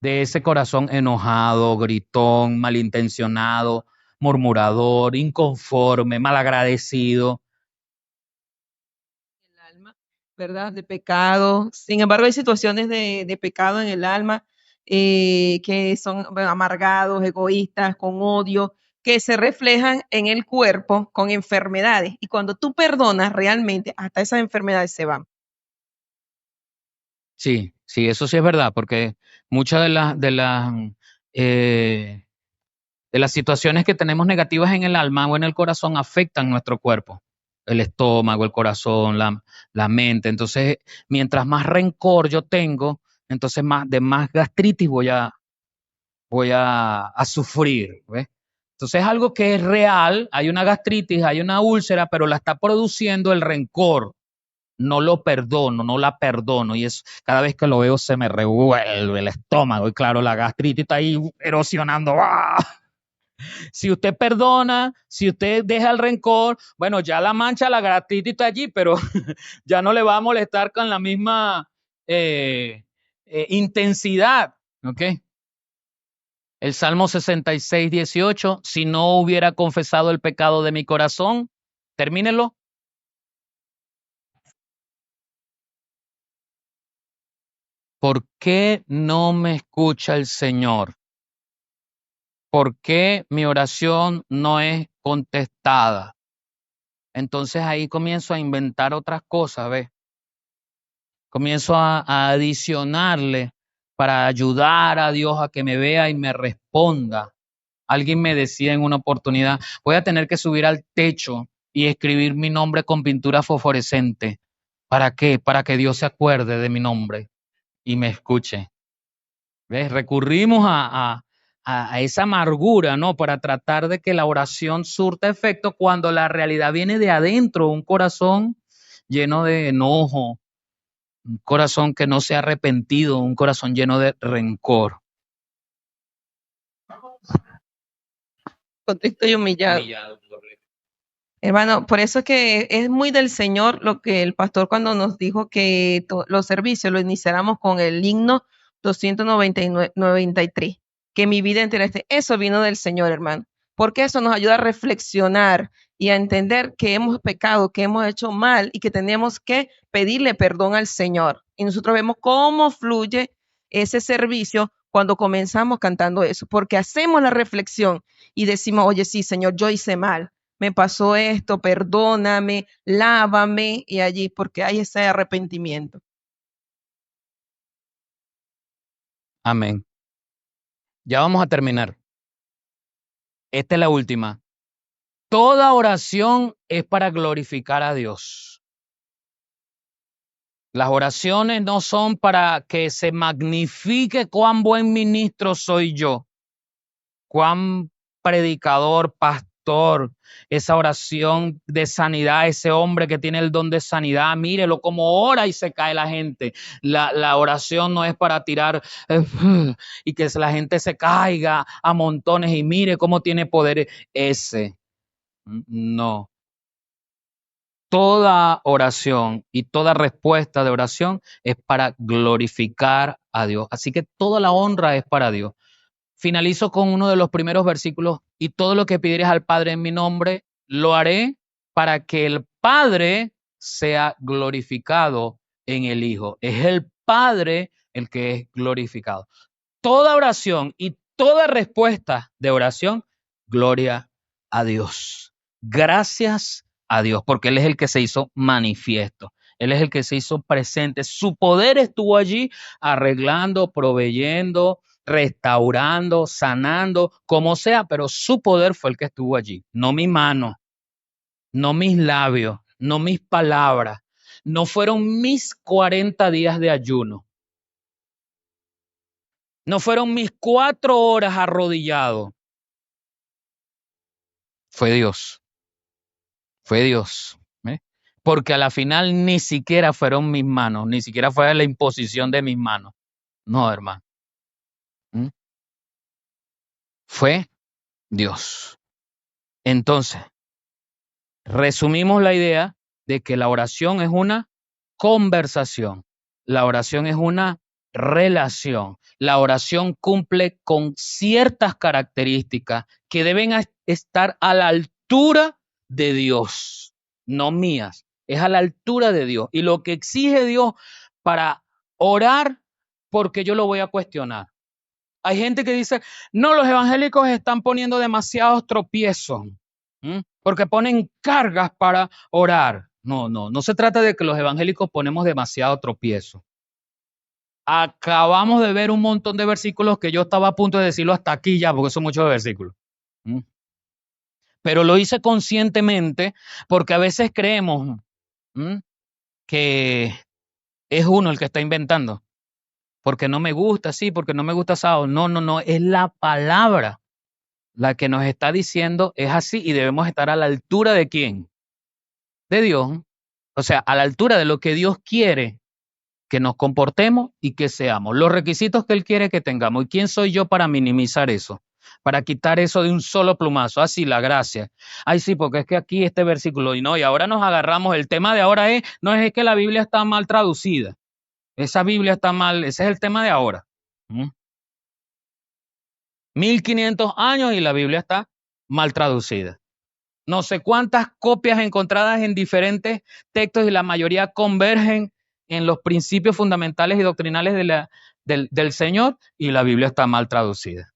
de ese corazón enojado, gritón, malintencionado, murmurador, inconforme, malagradecido. El alma, ¿verdad? De pecado. Sin embargo, hay situaciones de pecado en el alma que son amargados, egoístas, con odio, que se reflejan en el cuerpo con enfermedades. Y cuando tú perdonas realmente, hasta esas enfermedades se van. Sí, sí, eso sí es verdad, porque muchas de las situaciones que tenemos negativas en el alma o en el corazón afectan nuestro cuerpo, el estómago, el corazón, la mente. Entonces, mientras más rencor yo tengo, entonces más gastritis voy a sufrir, ¿ves? Entonces es algo que es real, hay una gastritis, hay una úlcera, pero la está produciendo el rencor. No lo perdono, no la perdono, y es cada vez que lo veo se me revuelve el estómago, y claro, la gastritis está ahí erosionando. ¡Ah! Si usted perdona, si usted deja el rencor, bueno, ya la mancha, la gastritis está allí, pero ya no le va a molestar con la misma intensidad, ¿ok? El Salmo 66:18, si no hubiera confesado el pecado de mi corazón, termínelo. ¿Por qué no me escucha el Señor? ¿Por qué mi oración no es contestada? Entonces ahí comienzo a inventar otras cosas, ¿ves? Comienzo a adicionarle para ayudar a Dios a que me vea y me responda. Alguien me decía en una oportunidad, voy a tener que subir al techo y escribir mi nombre con pintura fosforescente. ¿Para qué? Para que Dios se acuerde de mi nombre y me escuche. ¿Ves? Recurrimos a esa amargura, ¿no? Para tratar de que la oración surta efecto cuando la realidad viene de adentro, un corazón lleno de enojo, un corazón que no se ha arrepentido, un corazón lleno de rencor. Contexto y humillado. Hermano, por eso es que es muy del Señor lo que el pastor cuando nos dijo que los servicios lo iniciáramos con el himno 293, que mi vida entera esté. Eso vino del Señor, hermano, porque eso nos ayuda a reflexionar y a entender que hemos pecado, que hemos hecho mal y que tenemos que pedirle perdón al Señor. Y nosotros vemos cómo fluye ese servicio cuando comenzamos cantando eso, porque hacemos la reflexión y decimos, oye, sí, Señor, yo hice mal. Me pasó esto, perdóname, lávame, y allí, porque hay ese arrepentimiento. Amén. Ya vamos a terminar. Esta es la última. Toda oración es para glorificar a Dios. Las oraciones no son para que se magnifique cuán buen ministro soy yo, cuán predicador, pastor, esa oración de sanidad, ese hombre que tiene el don de sanidad, mírelo cómo ora y se cae la gente. La oración no es para tirar y que la gente se caiga a montones y mire cómo tiene poder ese. No. Toda oración y toda respuesta de oración es para glorificar a Dios. Así que toda la honra es para Dios. Finalizo con uno de los primeros versículos. Y todo lo que pidieres al Padre en mi nombre, lo haré para que el Padre sea glorificado en el Hijo. Es el Padre el que es glorificado. Toda oración y toda respuesta de oración, gloria a Dios. Gracias a Dios, porque Él es el que se hizo manifiesto. Él es el que se hizo presente. Su poder estuvo allí arreglando, proveyendo, restaurando, sanando, como sea, pero su poder fue el que estuvo allí. No mi mano, no mis labios, no mis palabras. No fueron mis 40 días de ayuno. No fueron mis 4 horas arrodillado. Fue Dios. Fue Dios. Porque a la final ni siquiera fueron mis manos, ni siquiera fue la imposición de mis manos. No, hermano. Fue Dios. Entonces, resumimos la idea de que la oración es una conversación. La oración es una relación. La oración cumple con ciertas características que deben estar a la altura de Dios, no mías. Es a la altura de Dios. Y lo que exige Dios para orar, porque yo lo voy a cuestionar. Hay gente que dice, no, los evangélicos están poniendo demasiados tropiezos, porque ponen cargas para orar. No se trata de que los evangélicos ponemos demasiado tropiezo. Acabamos de ver un montón de versículos que yo estaba a punto de decirlo hasta aquí ya, porque son muchos versículos. Pero lo hice conscientemente porque a veces creemos que es uno el que está inventando. Porque no me gusta, sí, porque no me gusta asado. No, es la palabra la que nos está diciendo es así y debemos estar a la altura de ¿quién? De Dios. O sea, a la altura de lo que Dios quiere que nos comportemos y que seamos. Los requisitos que Él quiere que tengamos. ¿Y quién soy yo para minimizar eso? Para quitar eso de un solo plumazo. Así, la gracia. Ay, sí, porque es que aquí este versículo, y ahora nos agarramos, el tema de ahora no es que la Biblia está mal traducida. Esa Biblia está mal, ese es el tema de ahora. 1500 años y la Biblia está mal traducida. No sé cuántas copias encontradas en diferentes textos y la mayoría convergen en los principios fundamentales y doctrinales del Señor y la Biblia está mal traducida.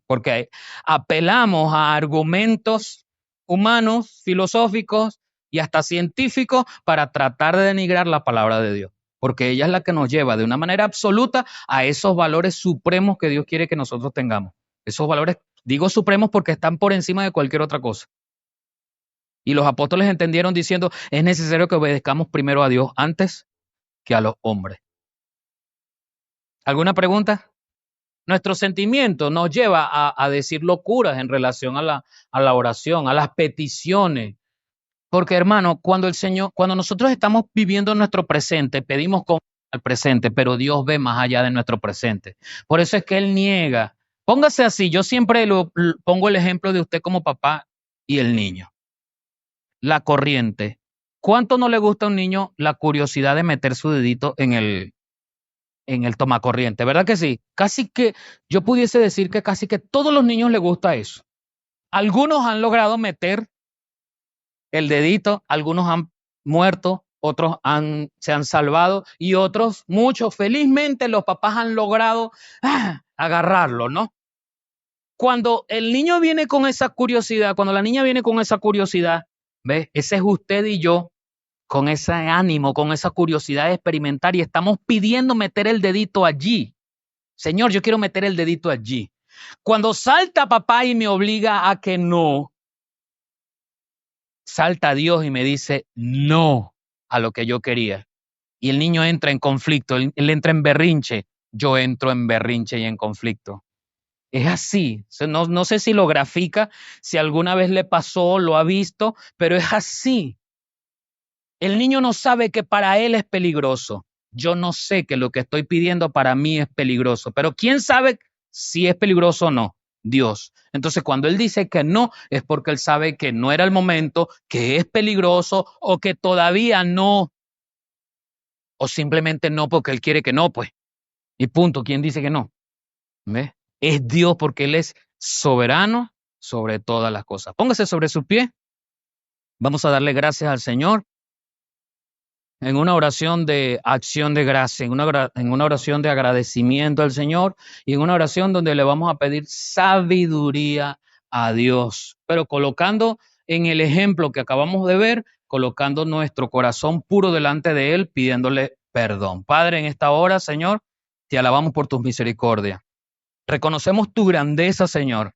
Porque apelamos a argumentos humanos, filosóficos y hasta científicos para tratar de denigrar la palabra de Dios. Porque ella es la que nos lleva de una manera absoluta a esos valores supremos que Dios quiere que nosotros tengamos. Esos valores, digo supremos porque están por encima de cualquier otra cosa. Y los apóstoles entendieron diciendo, es necesario que obedezcamos primero a Dios antes que a los hombres. ¿Alguna pregunta? Nuestro sentimiento nos lleva a decir locuras en relación a la oración, a las peticiones. Porque, hermano, cuando nosotros estamos viviendo nuestro presente, pedimos con el presente, pero Dios ve más allá de nuestro presente. Por eso es que Él niega. Póngase así, yo siempre pongo el ejemplo de usted como papá y el niño. La corriente. ¿Cuánto no le gusta a un niño la curiosidad de meter su dedito en el tomacorriente? ¿Verdad que sí? Casi que, yo pudiese decir que casi que todos los niños les gusta eso. Algunos han logrado meter el dedito, algunos han muerto, otros se han salvado y otros, muchos, felizmente los papás han logrado agarrarlo, ¿no? Cuando el niño viene con esa curiosidad, cuando la niña viene con esa curiosidad, ¿ves? Ese es usted y yo, con ese ánimo, con esa curiosidad de experimentar y estamos pidiendo meter el dedito allí. Señor, yo quiero meter el dedito allí. Cuando salta papá y me obliga a que no, salta Dios y me dice no a lo que yo quería. Y el niño entra en conflicto, él entra en berrinche, yo entro en berrinche y en conflicto. Es así, no sé si lo grafica, si alguna vez le pasó, lo ha visto, pero es así. El niño no sabe que para él es peligroso. Yo no sé que lo que estoy pidiendo para mí es peligroso, pero ¿quién sabe si es peligroso o no? Dios. Entonces, cuando Él dice que no, es porque Él sabe que no era el momento, que es peligroso o que todavía no. O simplemente no porque Él quiere que no, pues. Y punto. ¿Quién dice que no? ¿Ves? Es Dios porque Él es soberano sobre todas las cosas. Póngase sobre su pie. Vamos a darle gracias al Señor en una oración de acción de gracia, en una oración de agradecimiento al Señor y en una oración donde le vamos a pedir sabiduría a Dios, pero colocando en el ejemplo que acabamos de ver, colocando nuestro corazón puro delante de Él, pidiéndole perdón. Padre, en esta hora, Señor, te alabamos por tus misericordias. Reconocemos tu grandeza, Señor.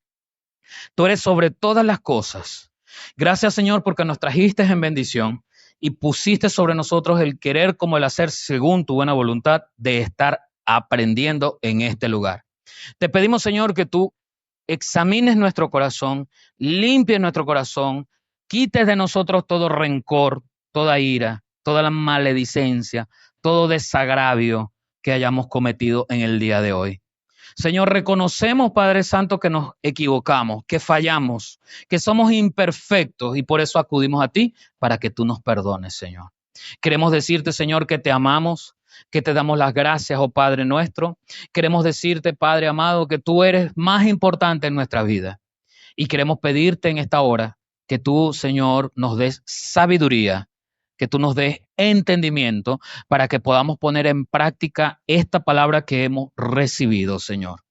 Tú eres sobre todas las cosas. Gracias, Señor, porque nos trajiste en bendición y pusiste sobre nosotros el querer como el hacer según tu buena voluntad de estar aprendiendo en este lugar. Te pedimos, Señor, que tú examines nuestro corazón, limpies nuestro corazón, quites de nosotros todo rencor, toda ira, toda la maledicencia, todo desagravio que hayamos cometido en el día de hoy. Señor, reconocemos, Padre Santo, que nos equivocamos, que fallamos, que somos imperfectos y por eso acudimos a ti para que tú nos perdones, Señor. Queremos decirte, Señor, que te amamos, que te damos las gracias, oh Padre nuestro. Queremos decirte, Padre amado, que tú eres más importante en nuestra vida. Y queremos pedirte en esta hora que tú, Señor, nos des sabiduría, que tú nos des entendimiento para que podamos poner en práctica esta palabra que hemos recibido, Señor.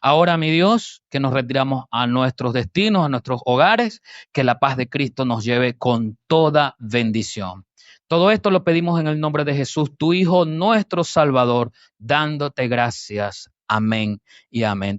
Ahora, mi Dios, que nos retiramos a nuestros destinos, a nuestros hogares, que la paz de Cristo nos lleve con toda bendición. Todo esto lo pedimos en el nombre de Jesús, tu Hijo, nuestro Salvador, dándote gracias. Amén y amén.